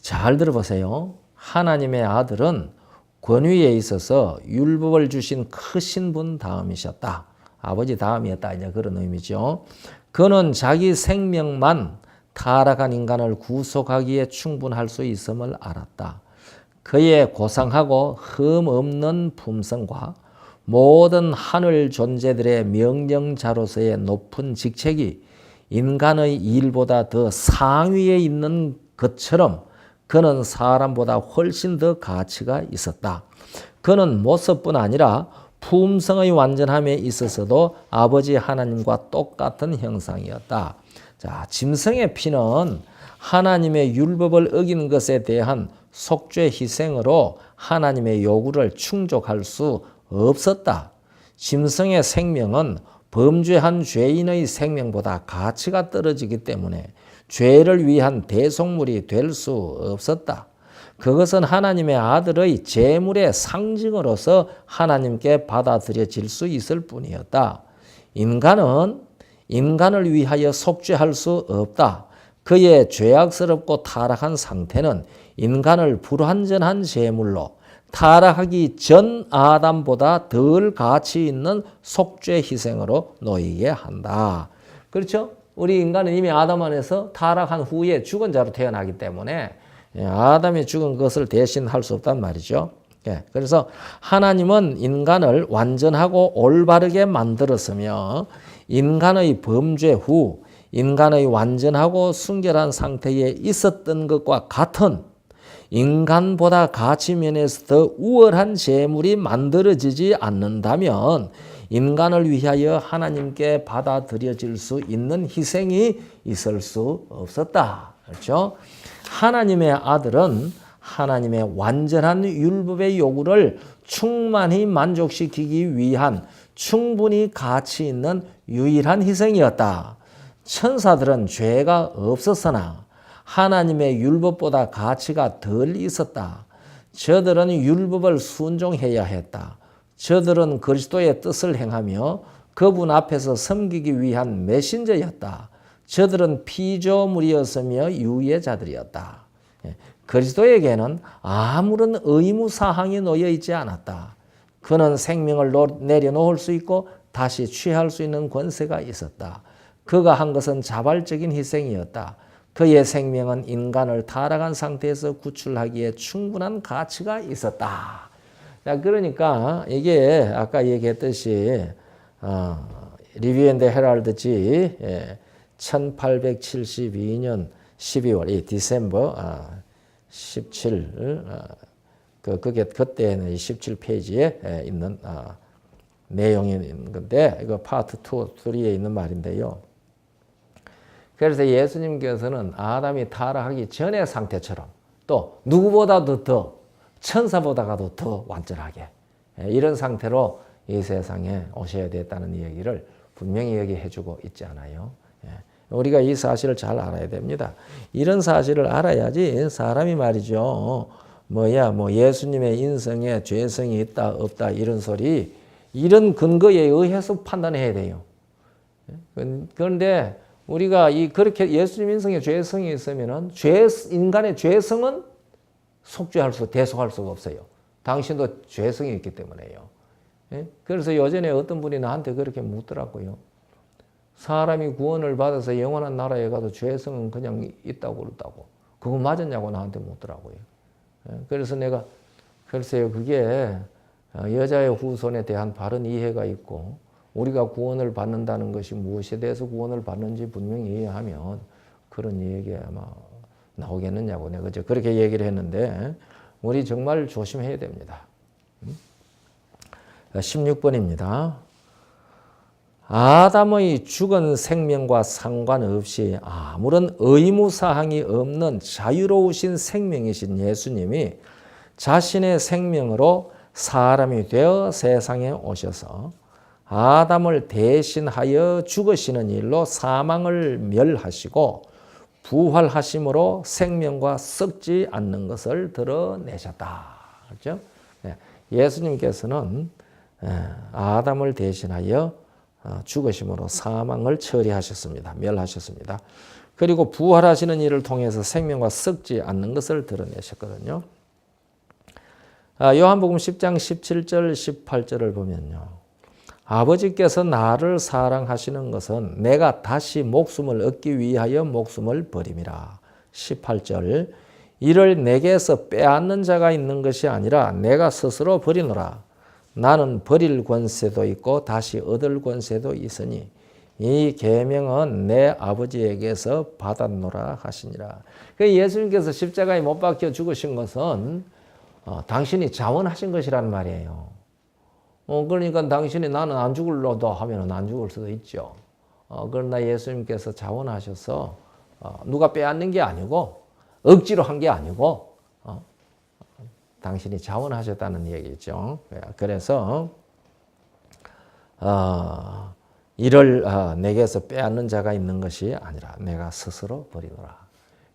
[SPEAKER 1] 잘 들어보세요. 하나님의 아들은 권위에 있어서 율법을 주신 크신 분 다음이셨다. 아버지 다음이었다. 이제 그런 의미죠. 그는 자기 생명만 타락한 인간을 구속하기에 충분할 수 있음을 알았다. 그의 고상하고 흠 없는 품성과 모든 하늘 존재들의 명령자로서의 높은 직책이 인간의 일보다 더 상위에 있는 것처럼 그는 사람보다 훨씬 더 가치가 있었다. 그는 모습뿐 아니라 품성의 완전함에 있어서도 아버지 하나님과 똑같은 형상이었다. 자, 짐승의 피는 하나님의 율법을 어긴 것에 대한 속죄 희생으로 하나님의 요구를 충족할 수 없었다. 짐승의 생명은 범죄한 죄인의 생명보다 가치가 떨어지기 때문에 죄를 위한 대속물이 될 수 없었다. 그것은 하나님의 아들의 제물의 상징으로서 하나님께 받아들여질 수 있을 뿐이었다. 인간은 인간을 위하여 속죄할 수 없다. 그의 죄악스럽고 타락한 상태는 인간을 불완전한 제물로 타락하기 전 아담보다 덜 가치 있는 속죄 희생으로 놓이게 한다. 그렇죠? 우리 인간은 이미 아담 안에서 타락한 후에 죽은 자로 태어나기 때문에 아담이 죽은 것을 대신할 수 없단 말이죠. 그래서 하나님은 인간을 완전하고 올바르게 만들었으며 인간의 범죄 후 인간의 완전하고 순결한 상태에 있었던 것과 같은 인간보다 가치면에서 더 우월한 재물이 만들어지지 않는다면 인간을 위하여 하나님께 받아들여질 수 있는 희생이 있을 수 없었다. 그렇죠? 하나님의 아들은 하나님의 완전한 율법의 요구를 충만히 만족시키기 위한 충분히 가치 있는 유일한 희생이었다. 천사들은 죄가 없었으나 하나님의 율법보다 가치가 덜 있었다. 저들은 율법을 순종해야 했다. 저들은 그리스도의 뜻을 행하며 그분 앞에서 섬기기 위한 메신저였다. 저들은 피조물이었으며 유예자들이었다. 그리스도에게는 아무런 의무사항이 놓여 있지 않았다. 그는 생명을 내려놓을 수 있고 다시 취할 수 있는 권세가 있었다. 그가 한 것은 자발적인 희생이었다. 그의 생명은 인간을 타락한 상태에서 구출하기에 충분한 가치가 있었다. 그러니까 이게 아까 얘기했듯이 리뷰 앤 더 헤럴드지 1872년 12월 이 디셈버 17 그게 그때는 17페이지에 있는 내용이 있는 건데 이거 파트 2, 3에 있는 말인데요. 그래서 예수님께서는 아담이 타락하기 전의 상태처럼 또 누구보다도 더 천사보다도 더 완전하게 이런 상태로 이 세상에 오셔야 됐다는 얘기를 분명히 얘기해 주고 있지 않아요. 우리가 이 사실을 잘 알아야 됩니다. 이런 사실을 알아야지 사람이 말이죠. 뭐 예수님의 인성에 죄성이 있다 없다 이런 소리 이런 근거에 의해서 판단해야 돼요. 그런데 우리가 그렇게 예수님 인성에 죄성이 있으면은 인간의 죄성은 대속할 수가 없어요. 당신도 죄성이 있기 때문에요. 그래서 예전에 어떤 분이 나한테 그렇게 묻더라고요. 사람이 구원을 받아서 영원한 나라에 가도 죄성은 그냥 있다고 그러다고. 그거 맞았냐고 나한테 묻더라고요. 그래서 내가 글쎄요 그게 여자의 후손에 대한 바른 이해가 있고 우리가 구원을 받는다는 것이 무엇에 대해서 구원을 받는지 분명히 이해하면 그런 얘기 아마 나오겠느냐고 내가 그렇게 얘기를 했는데 우리 정말 조심해야 됩니다. 16번입니다. 아담의 죽은 생명과 상관없이 아무런 의무사항이 없는 자유로우신 생명이신 예수님이 자신의 생명으로 사람이 되어 세상에 오셔서 아담을 대신하여 죽으시는 일로 사망을 멸하시고 부활하심으로 생명과 썩지 않는 것을 드러내셨다. 그렇죠? 예수님께서는 아담을 대신하여 죽으심으로 사망을 처리하셨습니다. 멸하셨습니다. 그리고 부활하시는 일을 통해서 생명과 썩지 않는 것을 드러내셨거든요. 요한복음 10장 17절 18절을 보면요. 아버지께서 나를 사랑하시는 것은 내가 다시 목숨을 얻기 위하여 목숨을 버림이라. 18절 이를 내게서 빼앗는 자가 있는 것이 아니라 내가 스스로 버리노라. 나는 버릴 권세도 있고 다시 얻을 권세도 있으니 이 계명은 내 아버지에게서 받았노라 하시니라. 예수님께서 십자가에 못 박혀 죽으신 것은 당신이 자원하신 것이라는 말이에요. 그러니까 당신이 나는 안 죽을로도 하면 안 죽을 수도 있죠. 그러나 예수님께서 자원하셔서 누가 빼앗는 게 아니고 억지로 한 게 아니고 당신이 자원하셨다는 얘기죠. 그래서 이를 내게서 빼앗는 자가 있는 것이 아니라 내가 스스로 버리노라.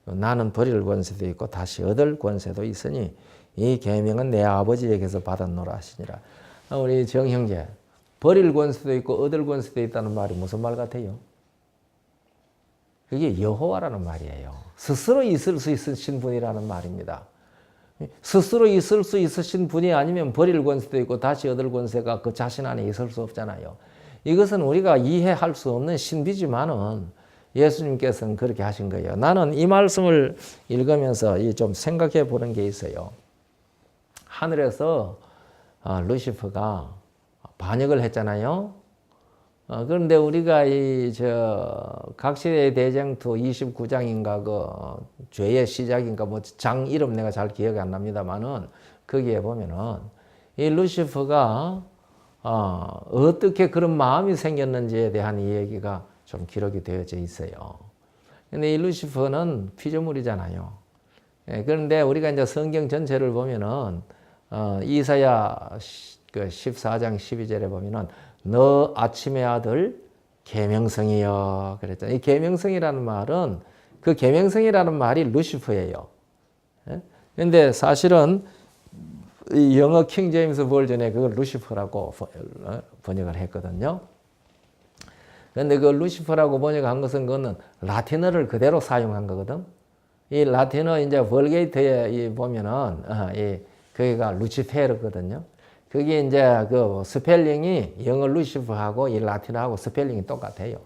[SPEAKER 1] 나는 버릴 권세도 있고 다시 얻을 권세도 있으니 이 계명은 내 아버지에게서 받았노라 하시니라. 우리 정형제 버릴 권세도 있고 얻을 권세도 있다는 말이 무슨 말 같아요? 그게 여호와라는 말이에요. 스스로 있을 수 있으신 분이라는 말입니다. 스스로 있을 수 있으신 분이 아니면 버릴 권세도 있고 다시 얻을 권세가 그 자신 안에 있을 수 없잖아요. 이것은 우리가 이해할 수 없는 신비지만은 예수님께서는 그렇게 하신 거예요. 나는 이 말씀을 읽으면서 좀 생각해 보는 게 있어요. 하늘에서 루시퍼가 반역을 했잖아요. 그런데 우리가 각시의 대쟁투 29장인가 죄의 시작인가 장 이름 내가 잘 기억이 안 납니다만은 거기에 보면은 이 루시퍼가 어떻게 그런 마음이 생겼는지에 대한 이야기가 좀 기록이 되어져 있어요. 근데 이 루시퍼는 피조물이잖아요. 그런데 우리가 이제 성경 전체를 보면은 이사야 14장 12절에 보면은 너 아침의 아들 계명성이여 그랬잖아요. 이 계명성이라는 말은 그 계명성이라는 말이 루시퍼예요. 그런데 사실은 이 영어 킹 제임스 버전에 그걸 루시퍼라고 번역을 했거든요. 그런데 그 루시퍼라고 번역한 것은 그거는 라틴어를 그대로 사용한 거거든. 이 라틴어 이제 벌게이트에 보면은 거기가 루치페르거든요. 그게 이제 그 스펠링이 영어 루시퍼하고 이 라틴어하고 스펠링이 똑같아요.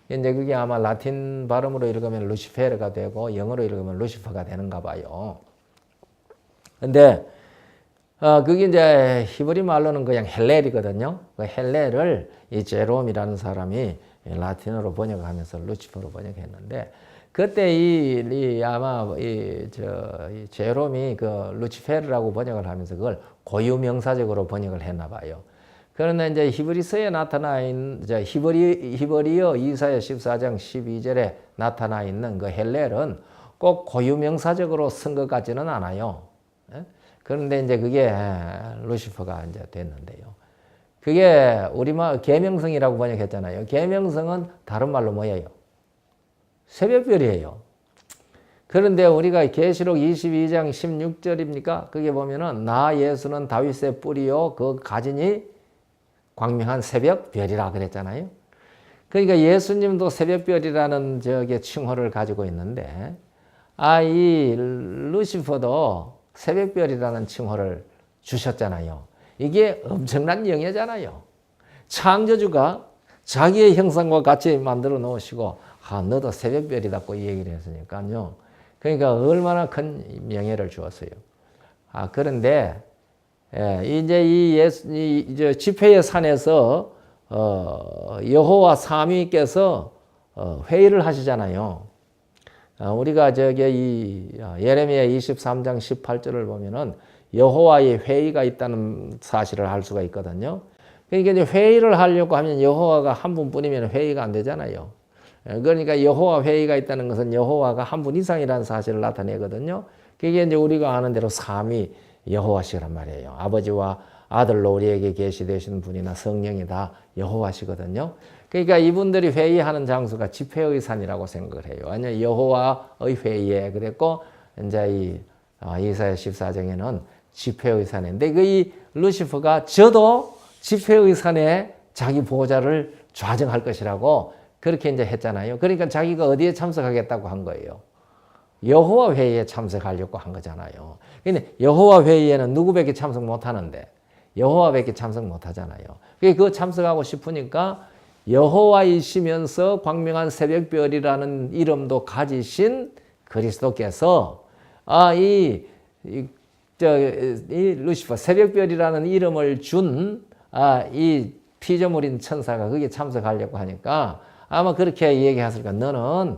[SPEAKER 1] 이제 그게 아마 라틴 발음으로 읽으면 루시페르가 되고 영어로 읽으면 루시퍼가 되는가 봐요. 근데 그게 이제 히브리 말로는 그냥 헬렐이거든요. 그 헬렐을 이 제롬이라는 사람이 라틴어로 번역하면서 루치퍼로 번역했는데 그때 아마 이 제롬이 그 루치페르라고 번역을 하면서 그걸 고유명사적으로 번역을 했나 봐요. 그런데 이제 히브리서에 나타나 있는 히브리어 이사야 14장 12절에 나타나 있는 그 헬렐은 꼭 고유명사적으로 쓴 것 같지는 않아요. 그런데 이제 그게 루시퍼가 이제 됐는데요. 그게 우리말 계명성이라고 번역했잖아요. 계명성은 다른 말로 뭐예요? 새벽별이에요. 그런데 우리가 계시록 22장 16절입니까? 거기 보면은 나 예수는 다윗의 뿌리요 그 가진이 광명한 새벽별이라 그랬잖아요. 그러니까 예수님도 새벽별이라는 칭호를 가지고 있는데 이 루시퍼도 새벽별이라는 칭호를 주셨잖아요. 이게 엄청난 영예잖아요. 창조주가 자기의 형상과 같이 만들어 놓으시고 너도 새벽별이다고 이 얘기를 했으니까요. 그러니까 얼마나 큰 명예를 주었어요. 그런데 이제 이 집회의 산에서 여호와 삼위께서 회의를 하시잖아요. 우리가 이 예레미야 23장 18절을 보면은 여호와의 회의가 있다는 사실을 알 수가 있거든요. 그러니까 이제 회의를 하려고 하면 여호와가 한 분뿐이면 회의가 안 되잖아요. 그러니까 여호와 회의가 있다는 것은 여호와가 한 분 이상이라는 사실을 나타내거든요. 그게 이제 우리가 아는 대로 삼위 여호와시란 말이에요. 아버지와 아들로 우리에게 계시되신 분이나 성령이 다 여호와시거든요. 그러니까 이분들이 회의하는 장소가 집회의 산이라고 생각을 해요. 아니 여호와의 회의에 그랬고 이제 이사야 14장에는 집회의 산인데 이 루시퍼가 저도 집회의 산에 자기 보호자를 좌정할 것이라고 그렇게 이제 했잖아요. 그러니까 자기가 어디에 참석하겠다고 한 거예요. 여호와 회의에 참석하려고 한 거잖아요. 근데 여호와 회의에는 누구밖에 참석 못 하는데 여호와밖에 참석 못 하잖아요. 그 참석하고 싶으니까 여호와이시면서 광명한 새벽별이라는 이름도 가지신 그리스도께서 이 루시퍼 새벽별이라는 이름을 준 이 피조물인 천사가 거기에 참석하려고 하니까 아마 그렇게 얘기했을까. 너는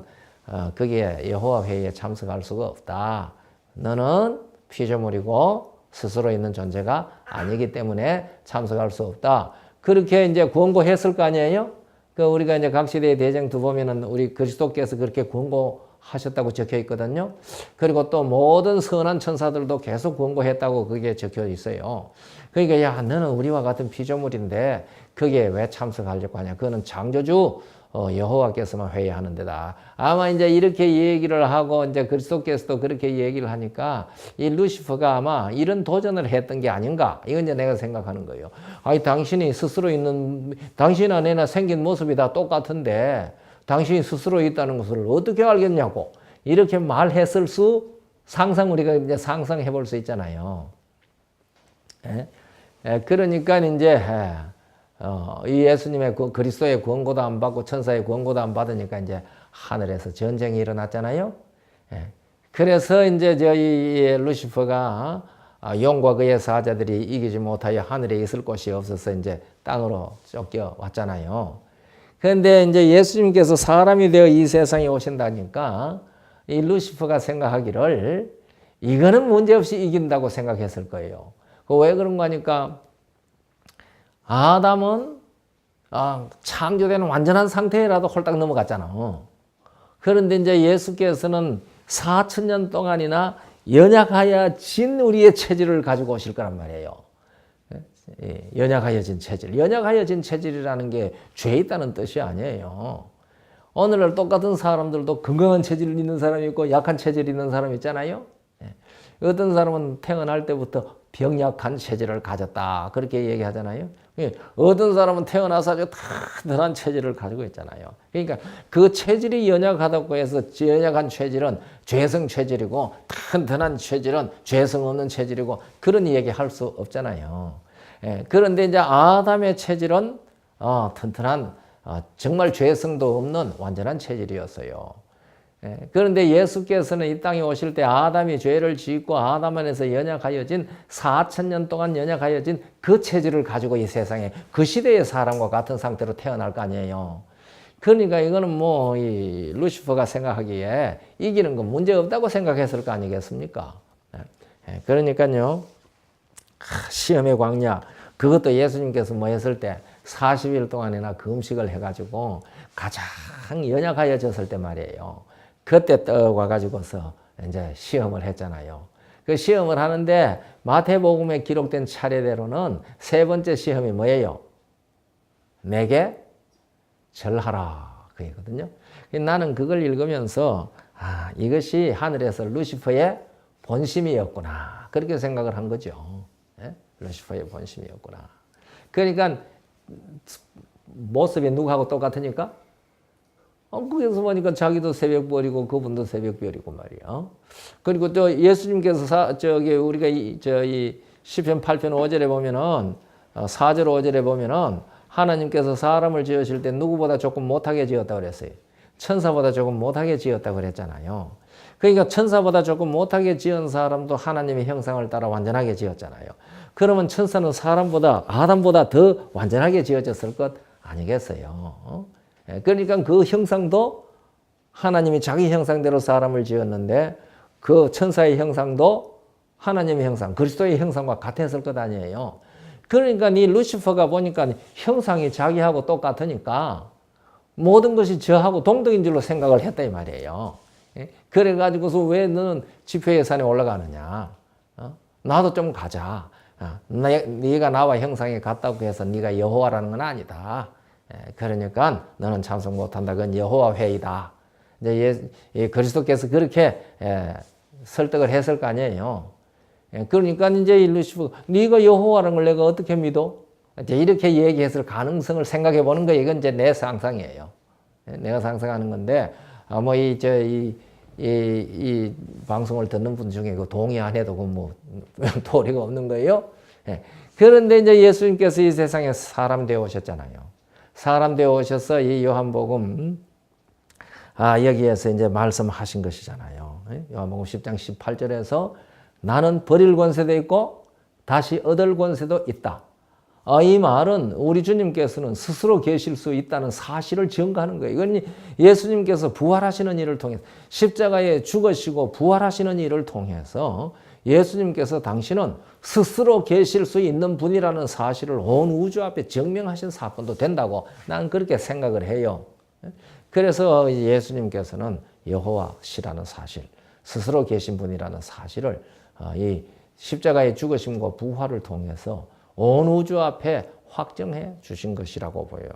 [SPEAKER 1] 거기에 여호와 회의에 참석할 수가 없다. 너는 피조물이고 스스로 있는 존재가 아니기 때문에 참석할 수 없다. 그렇게 이제 권고했을 거 아니에요? 우리가 이제 각시대의 대쟁투 보면은 우리 그리스도께서 그렇게 권고하셨다고 적혀 있거든요. 그리고 또 모든 선한 천사들도 계속 권고했다고 그게 적혀 있어요. 그러니까 너는 우리와 같은 피조물인데 거기에 왜 참석하려고 하냐? 그거는 창조주 여호와께서만 회의하는 데다. 아마 이제 이렇게 얘기를 하고 이제 그리스도께서도 그렇게 얘기를 하니까 이 루시퍼가 아마 이런 도전을 했던 게 아닌가. 이건 이제 내가 생각하는 거예요. 당신이 스스로 있는, 당신이나 내나 생긴 모습이 다 똑같은데 당신이 스스로 있다는 것을 어떻게 알겠냐고. 이렇게 말했을 우리가 이제 상상해 볼 수 있잖아요. 그러니까 이제 이 예수님의 그리스도의 권고도 안 받고 천사의 권고도 안 받으니까 이제 하늘에서 전쟁이 일어났잖아요. 그래서 이제 이 루시퍼가 용과 그의 사자들이 이기지 못하여 하늘에 있을 곳이 없어서 이제 땅으로 쫓겨 왔잖아요. 그런데 이제 예수님께서 사람이 되어 이 세상에 오신다니까 이 루시퍼가 생각하기를 이거는 문제없이 이긴다고 생각했을 거예요. 왜 그런 거 하니까 아담은 창조되는 완전한 상태라도 홀딱 넘어갔잖아. 그런데 이제 예수께서는 4,000년 동안이나 연약하여진 우리의 체질을 가지고 오실 거란 말이에요. 연약하여진 체질. 연약하여진 체질이라는 게 죄에 있다는 뜻이 아니에요. 오늘날 똑같은 사람들도 건강한 체질을 있는 사람이 있고 약한 체질이 있는 사람이 있잖아요. 어떤 사람은 태어날 때부터 병약한 체질을 가졌다. 그렇게 얘기하잖아요. 어떤 사람은 태어나서 아주 튼튼한 체질을 가지고 있잖아요. 그러니까 그 체질이 연약하다고 해서 연약한 체질은 죄성 체질이고 튼튼한 체질은 죄성 없는 체질이고 그런 얘기할 수 없잖아요. 그런데 이제 아담의 체질은 튼튼한 정말 죄성도 없는 완전한 체질이었어요. 그런데 예수께서는 이 땅에 오실 때 아담이 죄를 짓고 아담 안에서 연약하여진 4,000년 동안 연약하여진 그 체질을 가지고 이 세상에 그 시대의 사람과 같은 상태로 태어날 거 아니에요. 그러니까 이거는 뭐 이 루시퍼가 생각하기에 이기는 건 문제 없다고 생각했을 거 아니겠습니까? 그러니까요. 시험의 광야 그것도 예수님께서 뭐 했을 때 40일 동안이나 금식을 해가지고 가장 연약하여졌을 때 말이에요. 그때 떠와가지고서 이제 시험을 했잖아요. 그 시험을 하는데 마태복음에 기록된 차례대로는 세 번째 시험이 뭐예요? 내게 절하라. 그거거든요. 나는 그걸 읽으면서 이것이 하늘에서 루시퍼의 본심이었구나. 그렇게 생각을 한 거죠. 루시퍼의 본심이었구나. 그러니까 모습이 누구하고 똑같으니까? 거기서 보니까 자기도 새벽별이고 그분도 새벽별이고 말이야. 그리고 또 예수님께서 우리가 이 시편 8편 5절에 보면은 4절 5절에 보면은 하나님께서 사람을 지으실 때 누구보다 조금 못하게 지었다고 그랬어요. 천사보다 조금 못하게 지었다고 그랬잖아요. 그러니까 천사보다 조금 못하게 지은 사람도 하나님의 형상을 따라 완전하게 지었잖아요. 그러면 천사는 사람보다 아담보다 더 완전하게 지어졌을 것 아니겠어요? 그러니까 그 형상도 하나님이 자기 형상대로 사람을 지었는데 그 천사의 형상도 하나님의 형상, 그리스도의 형상과 같았을 것 아니에요. 그러니까 이 루시퍼가 보니까 형상이 자기하고 똑같으니까 모든 것이 저하고 동등인 줄로 생각을 했다 이 말이에요. 그래가지고서 왜 너는 지표의 산에 올라가느냐? 나도 좀 가자. 네가 나와 형상이 같다고 해서 네가 여호와라는 건 아니다. 그러니까 너는 참석 못한다. 그건 여호와 회의다. 이제 그리스도께서 그렇게 설득을 했을 거 아니에요. 그러니까 이제 루시퍼 네가 여호와라는 걸 내가 어떻게 믿어? 이제 이렇게 얘기했을 가능성을 생각해 보는 거 이건 이제 내 상상이에요. 내가 상상하는 건데 뭐 이 방송을 듣는 분 중에 그 동의 안 해도 그 뭐 도리가 없는 거예요. 그런데 이제 예수님께서 이 세상에 사람 되어 오셨잖아요. 사람 되어 오셔서 이 요한복음 여기에서 이제 말씀하신 것이잖아요. 요한복음 10장 18절에서 나는 버릴 권세도 있고 다시 얻을 권세도 있다. 이 말은 우리 주님께서는 스스로 계실 수 있다는 사실을 증거하는 거예요. 이건 예수님께서 부활하시는 일을 통해서 십자가에 죽으시고 부활하시는 일을 통해서 예수님께서 당신은 스스로 계실 수 있는 분이라는 사실을 온 우주 앞에 증명하신 사건도 된다고 난 그렇게 생각을 해요. 그래서 예수님께서는 여호와시라는 사실, 스스로 계신 분이라는 사실을 이 십자가의 죽으심과 부활을 통해서 온 우주 앞에 확정해 주신 것이라고 보여요.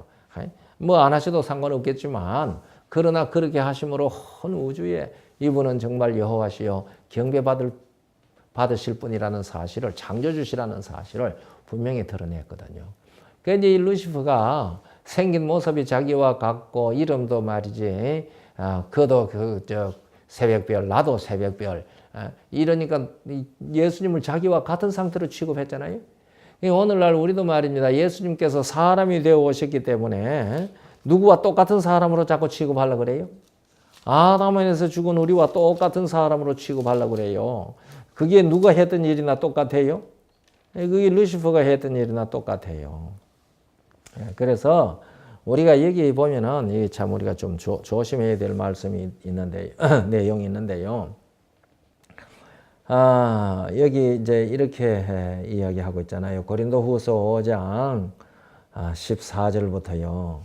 [SPEAKER 1] 뭐 안 하셔도 상관없겠지만 그러나 그렇게 하심으로 온 우주에 이분은 정말 여호와시요 경배받으실 분이라는 사실을 창조주시라는 사실을 분명히 드러냈거든요. 그런데 이 루시퍼가 생긴 모습이 자기와 같고 이름도 말이지 그도 새벽별 나도 새벽별 이러니까 예수님을 자기와 같은 상태로 취급했잖아요. 오늘날 우리도 말입니다. 예수님께서 사람이 되어 오셨기 때문에 누구와 똑같은 사람으로 자꾸 취급하려고 그래요? 아담에서 죽은 우리와 똑같은 사람으로 취급하려고 그래요. 그게 누가 했던 일이나 똑같아요? 그게 루시퍼가 했던 일이나 똑같아요. 그래서 우리가 여기 보면은 이게 참 우리가 좀 조심해야 될 말씀이 있는데 내용이 있는데요. 여기 이제 이렇게 이야기하고 있잖아요. 고린도후서 5장 14절부터요.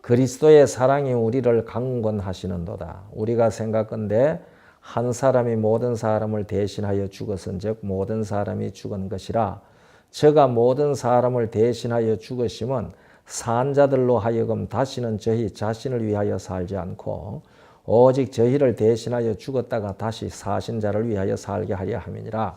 [SPEAKER 1] 그리스도의 사랑이 우리를 강권하시는도다. 우리가 생각건대 한 사람이 모든 사람을 대신하여 죽었은즉 모든 사람이 죽은 것이라. 저가 모든 사람을 대신하여 죽으심은 산자들로 하여금 다시는 저희 자신을 위하여 살지 않고 오직 저희를 대신하여 죽었다가 다시 사신 자를 위하여 살게 하려 함이니라.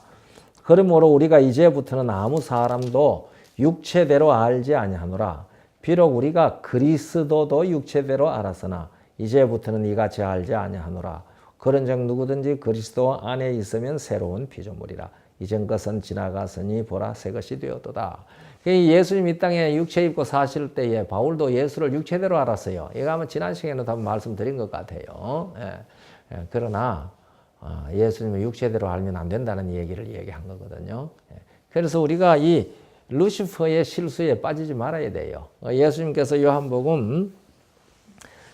[SPEAKER 1] 그러므로 우리가 이제부터는 아무 사람도 육체대로 알지 아니하노라. 비록 우리가 그리스도도 육체대로 알았으나 이제부터는 이같이 알지 아니하노라. 그런즉 누구든지 그리스도 안에 있으면 새로운 피조물이라. 이전 것은 지나갔으니 보라 새 것이 되었도다. 예수님 이 땅에 육체 입고 사실 때에 바울도 예수를 육체대로 알았어요. 이거 아마 지난 시간에도 한번 말씀드린 것 같아요. 그러나 예수님을 육체대로 알면 안 된다는 얘기를 얘기한 거거든요. 그래서 우리가 이 루시퍼의 실수에 빠지지 말아야 돼요. 예수님께서 요한복음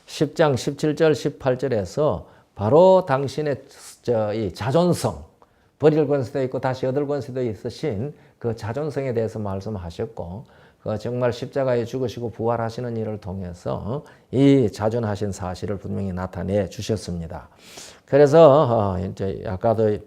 [SPEAKER 1] 10장 17절 18절에서 바로 당신의 이 자존성, 버릴 권세도 있고 다시 얻을 권세도 있으신 그 자존성에 대해서 말씀하셨고, 정말 십자가에 죽으시고 부활하시는 일을 통해서 이 자존하신 사실을 분명히 나타내 주셨습니다. 그래서 이제 아까도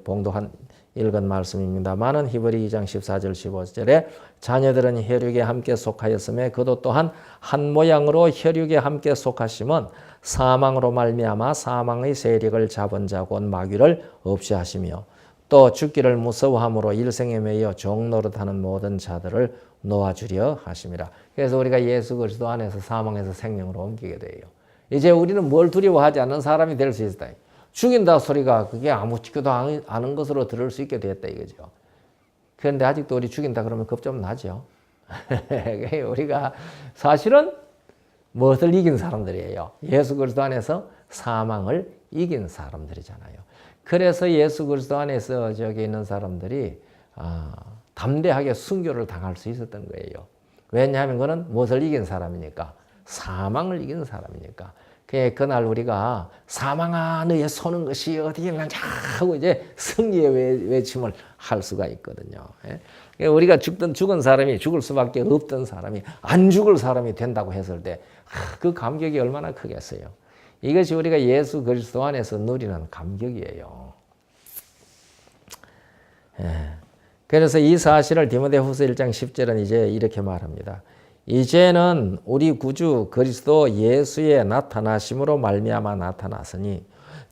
[SPEAKER 1] 봉독한 읽은 말씀입니다만은 히브리 2장 14절 15절에 자녀들은 혈육에 함께 속하였음에 그도 또한 한 모양으로 혈육에 함께 속하심은 사망으로 말미암아 사망의 세력을 잡은 자 곧 마귀를 없이 하시며 또 죽기를 무서워함으로 일생에 매여 종노릇하는 모든 자들을 놓아주려 하심이라. 그래서 우리가 예수 그리스도 안에서 사망에서 생명으로 옮기게 돼요. 이제 우리는 뭘 두려워하지 않는 사람이 될 수 있다. 죽인다 소리가 그게 아무렇지도 않은 것으로 들을 수 있게 됐다 이거죠. 그런데 아직도 우리 죽인다 그러면 겁 좀 나죠. 우리가 사실은 무엇을 이긴 사람들이에요. 예수 그리스도 안에서 사망을 이긴 사람들이잖아요. 그래서 예수 그리스도 안에서 있는 사람들이 담대하게 순교를 당할 수 있었던 거예요. 왜냐하면 그는 무엇을 이긴 사람이니까, 사망을 이긴 사람이니까. 그날 우리가 사망아 너의 손은 것이 어디에 있는지 하고 이제 승리의 외침을 할 수가 있거든요. 우리가 죽은 사람이 죽을 수밖에 없던 사람이 안 죽을 사람이 된다고 했을 때 그 감격이 얼마나 크겠어요. 이것이 우리가 예수 그리스도 안에서 누리는 감격이에요. 그래서 이 사실을 디모데후서 1장 10절은 이제 이렇게 말합니다. 이제는 우리 구주 그리스도 예수의 나타나심으로 말미암아 나타났으니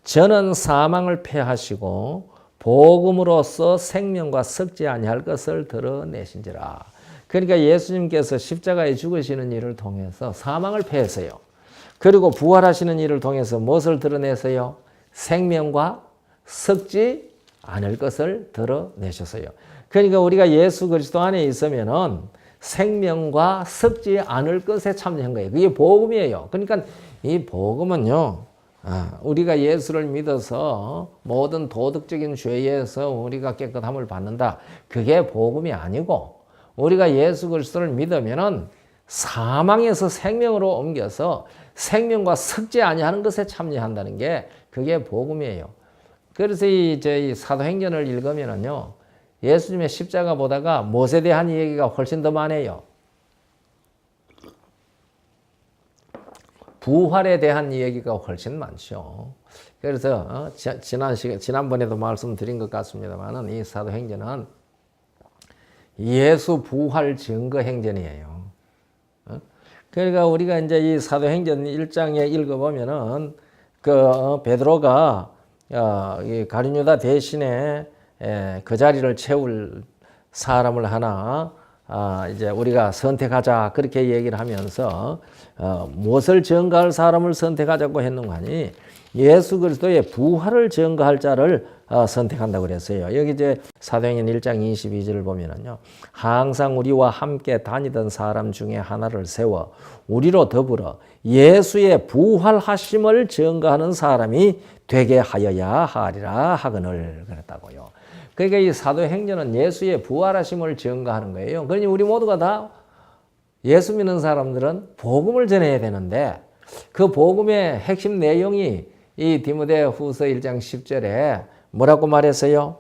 [SPEAKER 1] 저는 사망을 패하시고 복음으로써 생명과 썩지 아니할 것을 드러내신지라. 그러니까 예수님께서 십자가에 죽으시는 일을 통해서 사망을 패했어요. 그리고 부활하시는 일을 통해서 무엇을 드러내세요? 생명과 썩지 않을 것을 드러내셨어요. 그러니까 우리가 예수 그리스도 안에 있으면은 생명과 썩지 않을 것에 참여한 거예요. 그게 복음이에요. 그러니까 이 복음은요, 우리가 예수를 믿어서 모든 도덕적인 죄에서 우리가 깨끗함을 받는다. 그게 복음이 아니고, 우리가 예수 그리스도를 믿으면은 사망에서 생명으로 옮겨서 생명과 썩지 아니하는 것에 참여한다는 게 그게 복음이에요. 그래서 이 사도행전을 읽으면은요, 예수님의 십자가보다가 못에 대한 얘기가 훨씬 더 많아요. 부활에 대한 얘기가 훨씬 많죠. 그래서 지난번에도 말씀드린 것 같습니다만은 이 사도행전은 예수 부활 증거 행전이에요. 그러니까 우리가 이제 이 사도행전 1장에 읽어보면은 베드로가 이 가룟유다 대신에 그 자리를 채울 사람을 하나 이제 우리가 선택하자 그렇게 얘기를 하면서 무엇을 증거할 사람을 선택하자고 했는가 하니 예수 그리스도의 부활을 증거할 자를 선택한다고 그랬어요. 여기 이제 사도행전 1장 22절을 보면은요. 항상 우리와 함께 다니던 사람 중에 하나를 세워 우리로 더불어 예수의 부활하심을 증거하는 사람이 되게 하여야 하리라 하거늘 그랬다고요. 그러니까 이 사도행전은 예수의 부활하심을 증거하는 거예요. 그러니 우리 모두가 다 예수 믿는 사람들은 복음을 전해야 되는데 그 복음의 핵심 내용이 이 디모데 후서 1장 10절에 뭐라고 말했어요?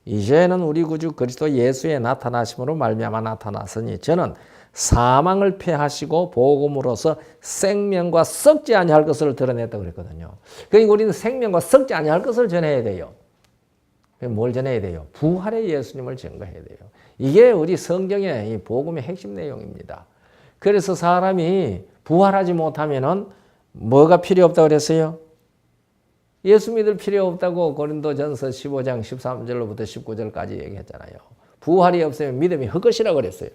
[SPEAKER 1] 이제는 우리 구주 그리스도 예수의 나타나심으로 말미암아 나타났으니 저는 사망을 패하시고 복음으로서 생명과 썩지 아니할 것을 드러냈다고 그랬거든요. 그러니까 우리는 생명과 썩지 아니할 것을 전해야 돼요. 뭘 전해야 돼요? 부활의 예수님을 증거해야 돼요. 이게 우리 성경의 이 복음의 핵심 내용입니다. 그래서 사람이 부활하지 못하면은 뭐가 필요 없다고 그랬어요? 예수 믿을 필요 없다고 고린도전서 15장 13절로부터 19절까지 얘기했잖아요. 부활이 없으면 믿음이 헛것이라고 그랬어요.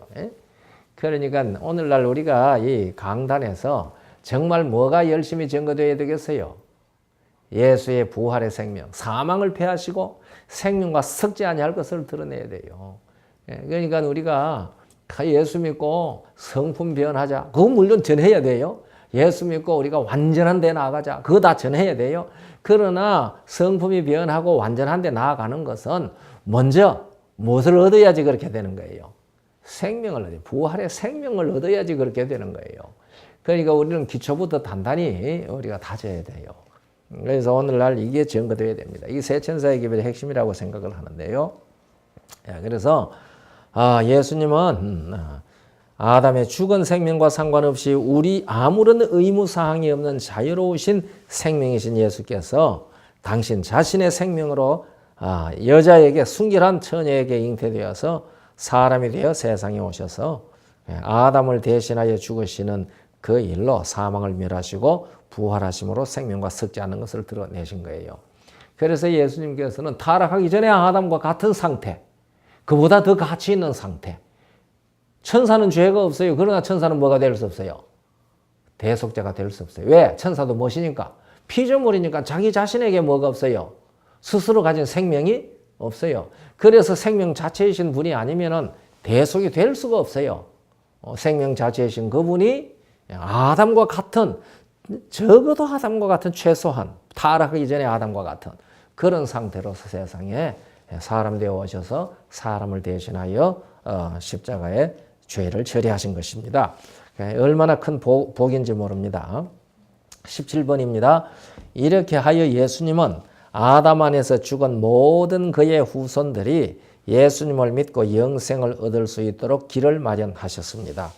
[SPEAKER 1] 그러니까 오늘날 우리가 이 강단에서 정말 뭐가 열심히 증거되어야 되겠어요? 예수의 부활의 생명, 사망을 패하시고 생명과 썩지 아니할 것을 드러내야 돼요. 그러니까 우리가 예수 믿고 성품 변하자. 그거 물론 전해야 돼요. 예수 믿고 우리가 완전한 데 나아가자. 그거 다 전해야 돼요. 그러나 성품이 변하고 완전한 데 나아가는 것은 먼저 무엇을 얻어야지 그렇게 되는 거예요? 생명을 얻어요. 부활의 생명을 얻어야지 그렇게 되는 거예요. 그러니까 우리는 기초부터 단단히 우리가 다져야 돼요. 그래서 오늘날 이게 증거되어야 됩니다. 이게 새 천사의 기별의 핵심이라고 생각을 하는데요. 그래서 예수님은 아담의 죽은 생명과 상관없이 우리 아무런 의무사항이 없는 자유로우신 생명이신 예수께서 당신 자신의 생명으로 여자에게 순결한 처녀에게 잉태되어서 사람이 되어 세상에 오셔서 아담을 대신하여 죽으시는 그 일로 사망을 멸하시고 부활하심으로 생명과 썩지 않는 것을 드러내신 거예요. 그래서 예수님께서는 타락하기 전에 아담과 같은 상태, 그보다 더 가치 있는 상태. 천사는 죄가 없어요. 그러나 천사는 뭐가 될 수 없어요? 대속자가 될 수 없어요. 왜? 천사도 무엇이니까? 피조물이니까 자기 자신에게 뭐가 없어요? 스스로 가진 생명이 없어요. 그래서 생명 자체이신 분이 아니면은 대속이 될 수가 없어요. 생명 자체이신 그분이 아담과 같은, 적어도 아담과 같은, 최소한 타락하기 전에 아담과 같은 그런 상태로서 세상에 사람 되어 오셔서 사람을 대신하여 십자가의 죄를 처리하신 것입니다. 얼마나 큰 복인지 모릅니다. 17번입니다. 이렇게 하여 예수님은 아담 안에서 죽은 모든 그의 후손들이 예수님을 믿고 영생을 얻을 수 있도록 길을 마련하셨습니다.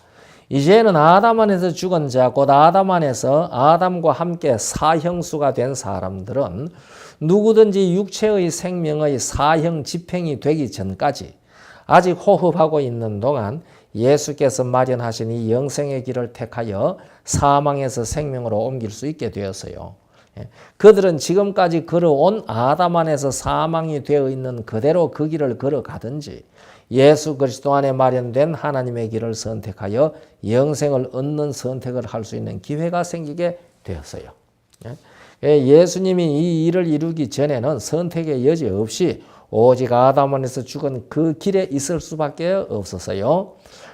[SPEAKER 1] 이제는 아담 안에서 죽은 자, 곧 아담 안에서 아담과 함께 사형수가 된 사람들은 누구든지 육체의 생명의 사형 집행이 되기 전까지 아직 호흡하고 있는 동안 예수께서 마련하신 이 영생의 길을 택하여 사망에서 생명으로 옮길 수 있게 되었어요. 그들은 지금까지 걸어온 아담 안에서 사망이 되어 있는 그대로 그 길을 걸어가든지 예수 그리스도 안에 마련된 하나님의 길을 선택하여 영생을 얻는 선택을 할 수 있는 기회가 생기게 되었어요. 예수님이 이 일을 이루기 전에는 선택의 여지 없이 오직 아담 안에서 죽은 그 길에 있을 수밖에 없었어요.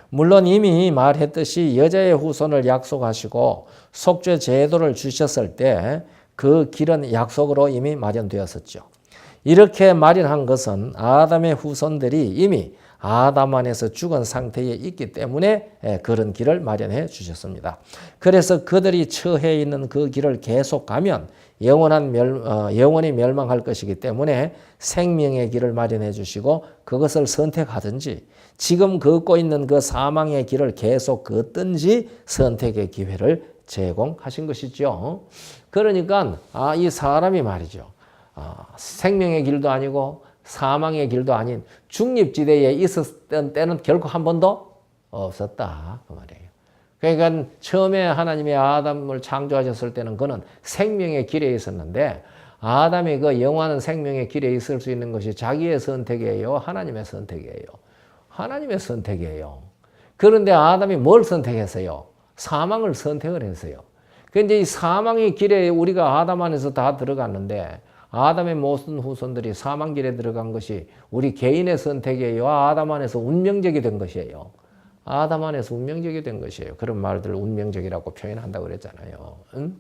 [SPEAKER 1] 물론 이미 말했듯이 여자의 후손을 약속하시고 속죄 제도를 주셨을 때 그 길은 약속으로 이미 마련되었었죠. 이렇게 마련한 것은 아담의 후손들이 이미 아담 안에서 죽은 상태에 있기 때문에 그런 길을 마련해 주셨습니다. 그래서 그들이 처해 있는 그 길을 계속 가면 영원히 멸망할 것이기 때문에 생명의 길을 마련해 주시고 그것을 선택하든지 지금 걷고 있는 그 사망의 길을 계속 걷든지 선택의 기회를 제공하신 것이죠. 그러니까 이 사람이 말이죠. 생명의 길도 아니고 사망의 길도 아닌 중립지대에 있었던 때는 결코 한 번도 없었다 그 말이에요. 그러니까 처음에 하나님이 아담을 창조하셨을 때는 그는 생명의 길에 있었는데 아담이 그 영원한 생명의 길에 있을 수 있는 것이 자기의 선택이에요? 하나님의 선택이에요? 하나님의 선택이에요. 그런데 아담이 뭘 선택했어요? 사망을 선택을 했어요. 그런데 이 사망의 길에 우리가 아담 안에서 다 들어갔는데 아담의 모든 후손들이 사망 길에 들어간 것이 우리 개인의 선택이에요? 아담 안에서 운명적이 된 것이에요? 아담 안에서 운명적이 된 것이에요. 그런 말들을 운명적이라고 표현한다고 그랬잖아요. 응?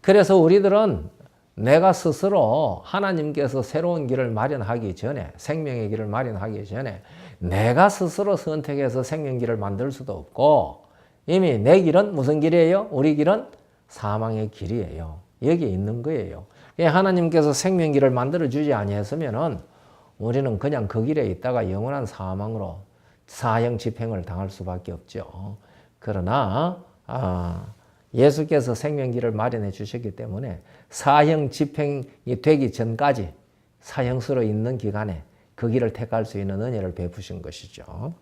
[SPEAKER 1] 그래서 우리들은 내가 스스로 하나님께서 새로운 길을 마련하기 전에, 생명의 길을 마련하기 전에 내가 스스로 선택해서 생명길을 만들 수도 없고 이미 내 길은 무슨 길이에요? 우리 길은 사망의 길이에요. 여기 있는 거예요. 하나님께서 생명길을 만들어주지 아니했으면은 우리는 그냥 그 길에 있다가 영원한 사망으로 사형 집행을 당할 수밖에 없죠. 그러나 예수께서 생명길을 마련해 주셨기 때문에 사형 집행이 되기 전까지 사형수로 있는 기간에 그 길을 택할 수 있는 은혜를 베푸신 것이죠.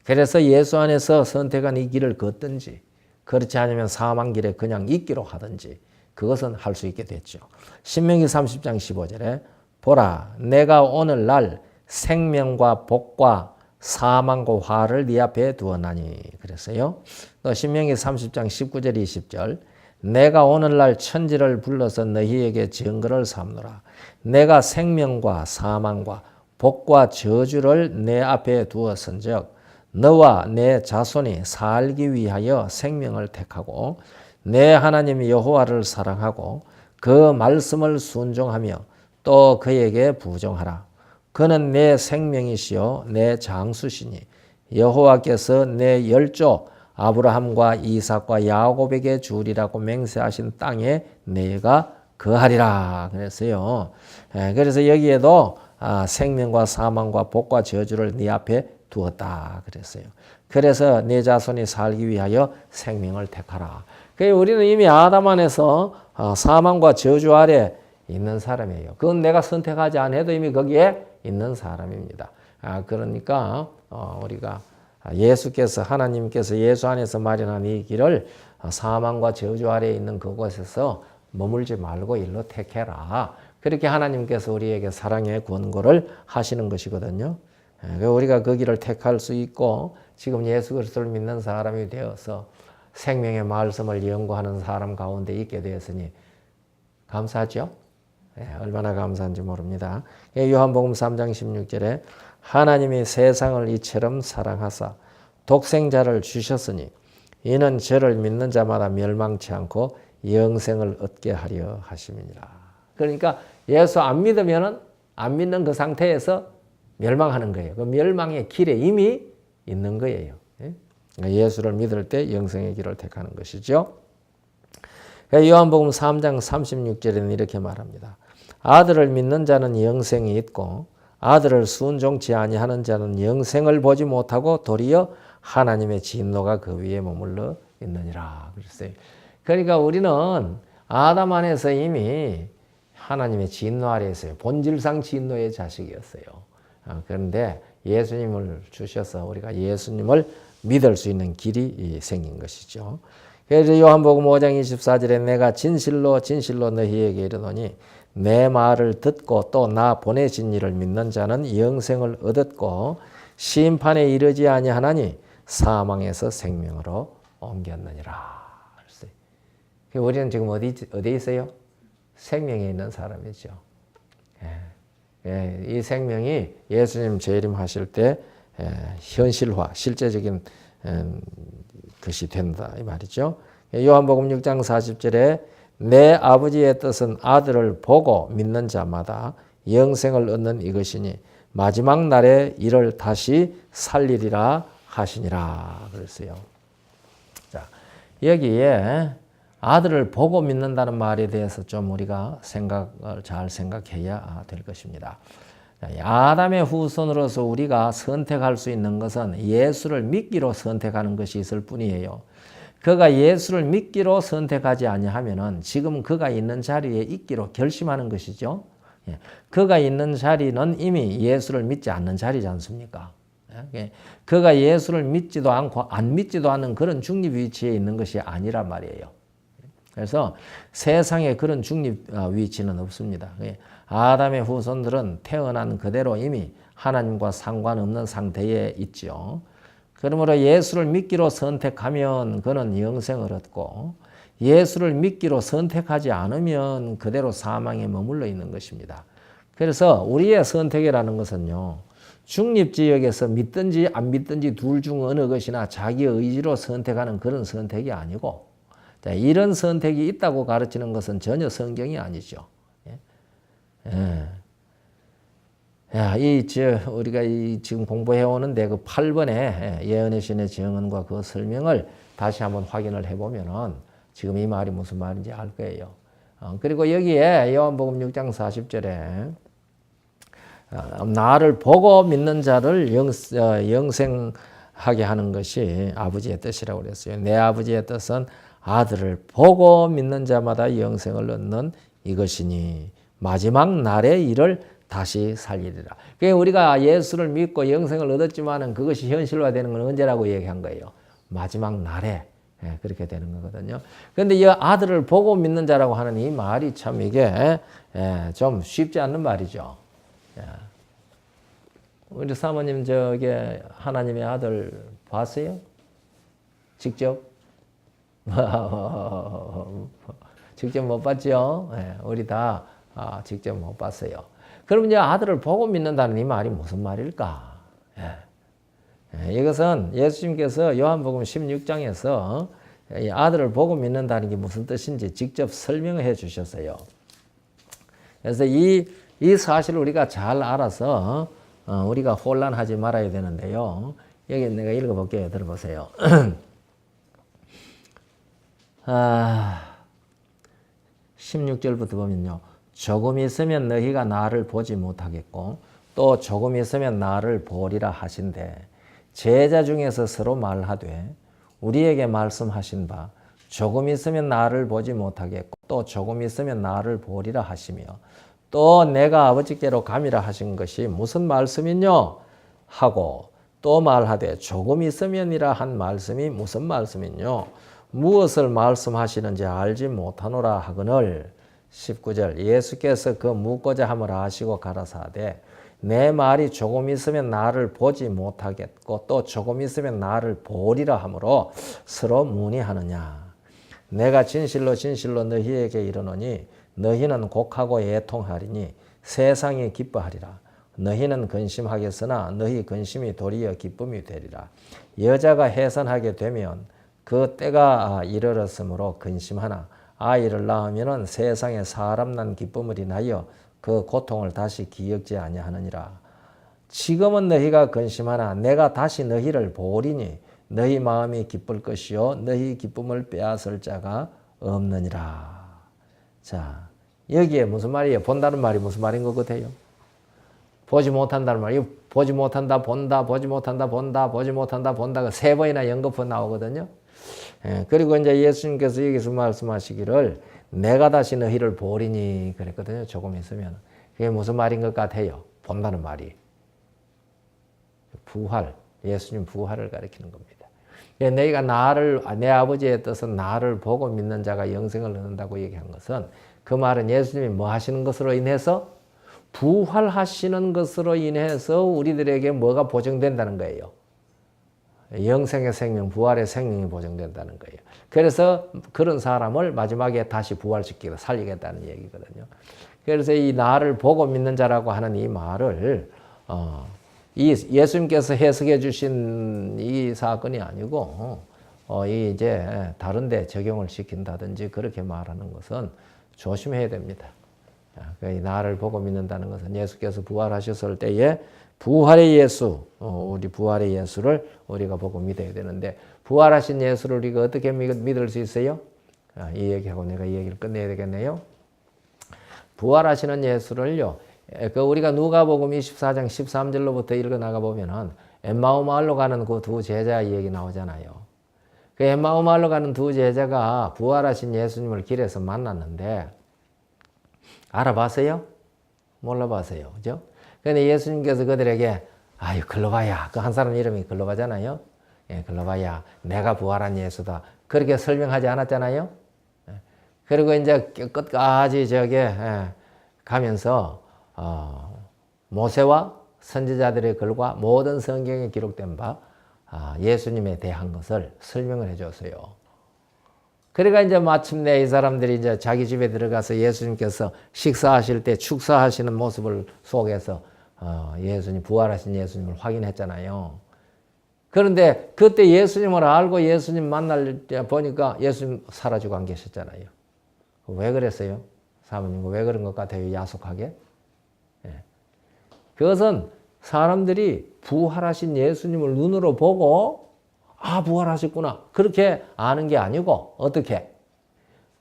[SPEAKER 1] 그래서 예수 안에서 선택한 이 길을 걷든지 그렇지 않으면 사망길에 그냥 있기로 하든지 그것은 할 수 있게 됐죠. 신명기 30장 15절에 보라 내가 오늘날 생명과 복과 사망과 화를 네 앞에 두었나니 그랬어요. 또 신명기 30장 19절 20절 내가 오늘날 천지를 불러서 너희에게 증거를 삼노라. 내가 생명과 사망과 복과 저주를 내 앞에 두었은즉 너와 내 자손이 살기 위하여 생명을 택하고 내 하나님 여호와를 사랑하고 그 말씀을 순종하며 또 그에게 부정하라. 그는 내 생명이시요 내 장수시니 여호와께서 내 열조 아브라함과 이삭과 야곱에게 주리라고 맹세하신 땅에 내가 거하리라 그랬어요. 그래서 여기에도 생명과 사망과 복과 저주를 네 앞에 두었다 그랬어요. 그래서 내 자손이 살기 위하여 생명을 택하라. 우리는 이미 아담 안에서 사망과 저주 아래 있는 사람이에요. 그건 내가 선택하지 않아도 이미 거기에 있는 사람입니다. 그러니까 우리가 예수께서 하나님께서 예수 안에서 마련한 이 길을 사망과 저주 아래에 있는 그곳에서 머물지 말고 일로 택해라. 그렇게 하나님께서 우리에게 사랑의 권고를 하시는 것이거든요. 우리가 그 길을 택할 수 있고 지금 예수 그리스도를 믿는 사람이 되어서 생명의 말씀을 연구하는 사람 가운데 있게 되었으니 감사하죠? 얼마나 감사한지 모릅니다. 요한복음 3장 16절에 하나님이 세상을 이처럼 사랑하사 독생자를 주셨으니 이는 저를 믿는 자마다 멸망치 않고 영생을 얻게 하려 하심이니라. 그러니까 예수 안 믿으면은 안 믿는 그 상태에서 멸망하는 거예요. 그 멸망의 길에 이미 있는 거예요. 예수를 믿을 때 영생의 길을 택하는 것이죠. 요한복음 3장 36절에는 이렇게 말합니다. 아들을 믿는 자는 영생이 있고 아들을 순종치 아니하는 자는 영생을 보지 못하고 도리어 하나님의 진노가 그 위에 머물러 있느니라 그랬어요. 그러니까 우리는 아담 안에서 이미 하나님의 진노 아래에 있어요. 본질상 진노의 자식이었어요. 그런데 예수님을 주셔서 우리가 예수님을 믿을 수 있는 길이 생긴 것이죠. 그래서 요한복음 5장 24절에 내가 진실로 진실로 너희에게 이르노니 내 말을 듣고 또 나 보내신 이를 믿는 자는 영생을 얻었고 심판에 이르지 아니하나니 사망에서 생명으로 옮겼느니라. 우리는 지금 어디 있어요? 생명에 있는 사람이죠. 이 생명이 예수님 재림하실 때 현실화, 실제적인 것이 된다 이 말이죠. 요한복음 6장 40절에 내 아버지의 뜻은 아들을 보고 믿는 자마다 영생을 얻는 이것이니 마지막 날에 이를 다시 살리리라 하시니라 그랬어요. 자, 여기에 아들을 보고 믿는다는 말에 대해서 좀 우리가 생각을 잘 생각해야 될 것입니다. 아담의 후손으로서 우리가 선택할 수 있는 것은 예수를 믿기로 선택하는 것이 있을 뿐이에요. 그가 예수를 믿기로 선택하지 아니하면은 지금 그가 있는 자리에 있기로 결심하는 것이죠. 그가 있는 자리는 이미 예수를 믿지 않는 자리지 않습니까? 그가 예수를 믿지도 않고 안 믿지도 않는 그런 중립 위치에 있는 것이 아니란 말이에요. 그래서 세상에 그런 중립 위치는 없습니다. 아담의 후손들은 태어난 그대로 이미 하나님과 상관없는 상태에 있죠. 그러므로 예수를 믿기로 선택하면 그는 영생을 얻고 예수를 믿기로 선택하지 않으면 그대로 사망에 머물러 있는 것입니다. 그래서 우리의 선택이라는 것은요. 중립지역에서 믿든지 안 믿든지 둘 중 어느 것이나 자기 의지로 선택하는 그런 선택이 아니고 이런 선택이 있다고 가르치는 것은 전혀 성경이 아니죠. 야, 우리가 지금 공부해 오는데 그 8번에 예언의 신의 증언과 그 설명을 다시 한번 확인을 해보면은 지금 이 말이 무슨 말인지 알 거예요. 그리고 여기에 요한복음 6장 40절에 나를 보고 믿는 자를 영생하게 하는 것이 아버지의 뜻이라고 그랬어요. 내 아버지의 뜻은 아들을 보고 믿는 자마다 영생을 얻는 이것이니 마지막 날에 이를 다시 살리리라. 그러니까 우리가 예수를 믿고 영생을 얻었지만은 그것이 현실화되는 건 언제라고 얘기한 거예요? 마지막 날에. 그렇게 되는 거거든요. 그런데 이 아들을 보고 믿는 자라고 하는 이 말이 참 이게 좀 쉽지 않는 말이죠. 우리 사모님 하나님의 아들 봤어요? 직접? 직접 못 봤죠? 우리 다 직접 못 봤어요. 그럼 이제 아들을 보고 믿는다는 이 말이 무슨 말일까? 이것은 예수님께서 요한복음 16장에서 이 아들을 보고 믿는다는 게 무슨 뜻인지 직접 설명해 주셨어요. 그래서 이 사실을 우리가 잘 알아서 우리가 혼란하지 말아야 되는데요. 여기 내가 읽어볼게요. 들어보세요. 16절부터 보면요. 조금 있으면 너희가 나를 보지 못하겠고 또 조금 있으면 나를 보리라 하신대 제자 중에서 서로 말하되 우리에게 말씀하신 바 조금 있으면 나를 보지 못하겠고 또 조금 있으면 나를 보리라 하시며 또 내가 아버지께로 감이라 하신 것이 무슨 말씀이뇨? 하고 또 말하되 조금 있으면이라 한 말씀이 무슨 말씀이뇨? 무엇을 말씀하시는지 알지 못하노라 하거늘 19절 예수께서 그 묻고자 함을 아시고 가라사대 내 말이 조금 있으면 나를 보지 못하겠고 또 조금 있으면 나를 보리라 하므로 서로 문의하느냐. 내가 진실로 진실로 너희에게 이르노니 너희는 곡하고 애통하리니 세상이 기뻐하리라. 너희는 근심하겠으나 너희 근심이 도리어 기쁨이 되리라. 여자가 해산하게 되면 그 때가 이르렀으므로 근심하나 아이를 낳으면 세상에 사람 난 기쁨을 인하여 그 고통을 다시 기억지 아니하느니라. 지금은 너희가 근심하나 내가 다시 너희를 보리니 너희 마음이 기쁠 것이요 너희 기쁨을 빼앗을 자가 없느니라. 자, 여기에 무슨 말이에요? 본다는 말이 무슨 말인 것 같아요? 보지 못한다는 말이에요. 보지 못한다, 본다, 보지 못한다, 본다, 보지 못한다, 본다가 세 번이나 연거푸 나오거든요. 그리고 이제 예수님께서 여기서 말씀하시기를 내가 다시 너희를 보리니 그랬거든요. 조금 있으면. 그게 무슨 말인 것 같아요? 본다는 말이. 부활. 예수님 부활을 가리키는 겁니다. 너희가 내 아버지의 뜻은 나를 보고 믿는 자가 영생을 얻는다고 얘기한 것은 그 말은 예수님이 뭐 하시는 것으로 인해서 부활하시는 것으로 인해서 우리들에게 뭐가 보증된다는 거예요. 영생의 생명, 부활의 생명이 보증된다는 거예요. 그래서 그런 사람을 마지막에 다시 부활시키고 살리겠다는 얘기거든요. 그래서 이 나를 보고 믿는 자라고 하는 이 말을 이 예수님께서 해석해 주신 이 사건이 아니고 이제 다른 데 적용을 시킨다든지 그렇게 말하는 것은 조심해야 됩니다. 나를 보고 믿는다는 것은 예수께서 부활하셨을 때에 부활의 예수, 우리 부활의 예수를 우리가 보고 믿어야 되는데 부활하신 예수를 우리가 어떻게 믿을 수 있어요? 이 얘기하고 내가 이 얘기를 끝내야 되겠네요. 부활하시는 예수를요. 우리가 누가복음 24장 13절로부터 읽어 나가 보면은 엠마오 마을로 가는 그 두 제자 얘기 나오잖아요. 그 엠마오 마을로 가는 두 제자가 부활하신 예수님을 길에서 만났는데 알아봤어요? 몰라봤어요. 그죠? 근데 예수님께서 그들에게 아유 글로바야 그 한 사람 이름이 글로바잖아요. 글로바야 내가 부활한 예수다. 그렇게 설명하지 않았잖아요. 그리고 이제 끝까지 가면서 모세와 선지자들의 글과 모든 성경에 기록된 바 예수님에 대한 것을 설명을 해줬어요. 그러니까 이제 마침내 이 사람들이 이제 자기 집에 들어가서 예수님께서 식사하실 때 축사하시는 모습을 속에서 예수님 부활하신 예수님을 확인했잖아요. 그런데 그때 예수님을 알고 예수님 만날 때 보니까 예수님 사라지고 안 계셨잖아요. 왜 그랬어요? 사모님 왜 그런 것 같아요? 야속하게? 그것은 사람들이 부활하신 예수님을 눈으로 보고 부활하셨구나 그렇게 아는 게 아니고 어떻게?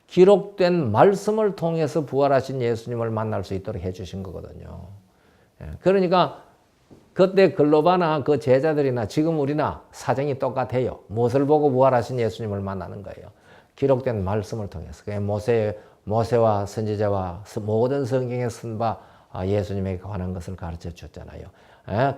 [SPEAKER 1] 기록된 말씀을 통해서 부활하신 예수님을 만날 수 있도록 해주신 거거든요. 그러니까 그때 글로바나 그 제자들이나 지금 우리나 사정이 똑같아요. 무엇을 보고 부활하신 예수님을 만나는 거예요. 기록된 말씀을 통해서. 모세와 선지자와 모든 성경에 쓴 바 예수님에게 관한 것을 가르쳐 줬잖아요.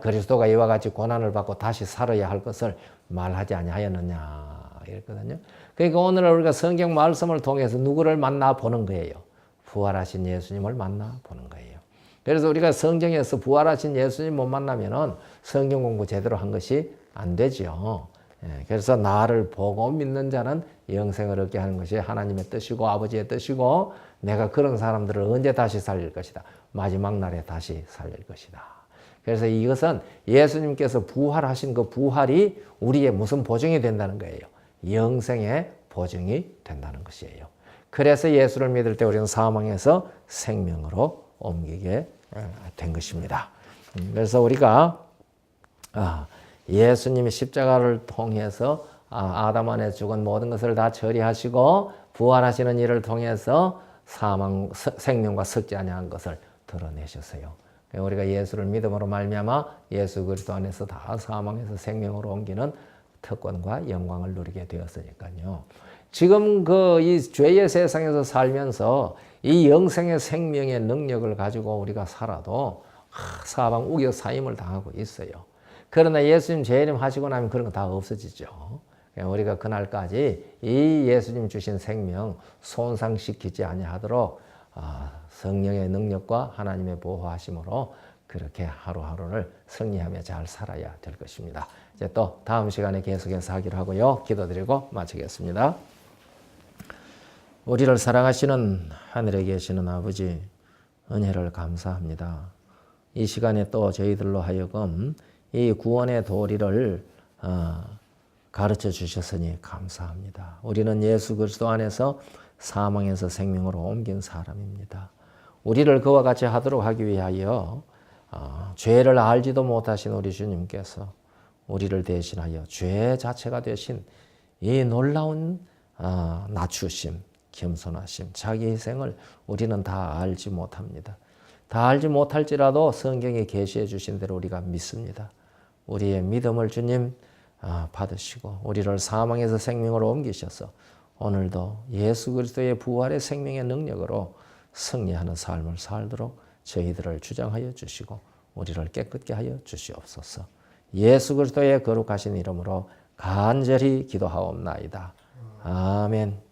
[SPEAKER 1] 그리스도가 이와 같이 고난을 받고 다시 살아야 할 것을 말하지 아니하였느냐 이랬거든요. 그러니까 오늘 우리가 성경 말씀을 통해서 누구를 만나 보는 거예요. 부활하신 예수님을 만나 보는 거예요. 그래서 우리가 성경에서 부활하신 예수님 못 만나면은 성경 공부 제대로 한 것이 안 되죠. 그래서 나를 보고 믿는 자는 영생을 얻게 하는 것이 하나님의 뜻이고 아버지의 뜻이고 내가 그런 사람들을 언제 다시 살릴 것이다. 마지막 날에 다시 살릴 것이다. 그래서 이것은 예수님께서 부활하신 그 부활이 우리의 무슨 보증이 된다는 거예요. 영생의 보증이 된다는 것이에요. 그래서 예수를 믿을 때 우리는 사망에서 생명으로 옮기게 된 것입니다. 그래서 우리가 예수님이 십자가를 통해서 아담 안에 죽은 모든 것을 다 처리하시고 부활하시는 일을 통해서 생명과 섞지 아니한 것을 드러내셨어요. 우리가 예수를 믿음으로 말미암아 예수 그리스도 안에서 다 사망에서 생명으로 옮기는 특권과 영광을 누리게 되었으니까요. 지금 이 죄의 세상에서 살면서 이 영생의 생명의 능력을 가지고 우리가 살아도 사방 우겨 사임을 당하고 있어요. 그러나 예수님 재림 하시고 나면 그런 거 다 없어지죠. 우리가 그날까지 이 예수님 주신 생명 손상시키지 아니하도록 성령의 능력과 하나님의 보호하심으로 그렇게 하루하루를 승리하며 잘 살아야 될 것입니다. 이제 또 다음 시간에 계속해서 하기로 하고요. 기도드리고 마치겠습니다. 우리를 사랑하시는 하늘에 계시는 아버지 은혜를 감사합니다. 이 시간에 또 저희들로 하여금 이 구원의 도리를 가르쳐 주셨으니 감사합니다. 우리는 예수 그리스도 안에서 사망에서 생명으로 옮긴 사람입니다. 우리를 그와 같이 하도록 하기 위하여 죄를 알지도 못하신 우리 주님께서 우리를 대신하여 죄 자체가 되신 이 놀라운 낮추심, 겸손하심, 자기 희생을 우리는 다 알지 못합니다. 다 알지 못할지라도 성경에 계시해 주신 대로 우리가 믿습니다. 우리의 믿음을 주님 받으시고 우리를 사망에서 생명으로 옮기셔서 오늘도 예수 그리스도의 부활의 생명의 능력으로 승리하는 삶을 살도록 저희들을 주장하여 주시고 우리를 깨끗게 하여 주시옵소서. 예수 그리스도의 거룩하신 이름으로 간절히 기도하옵나이다. 아멘.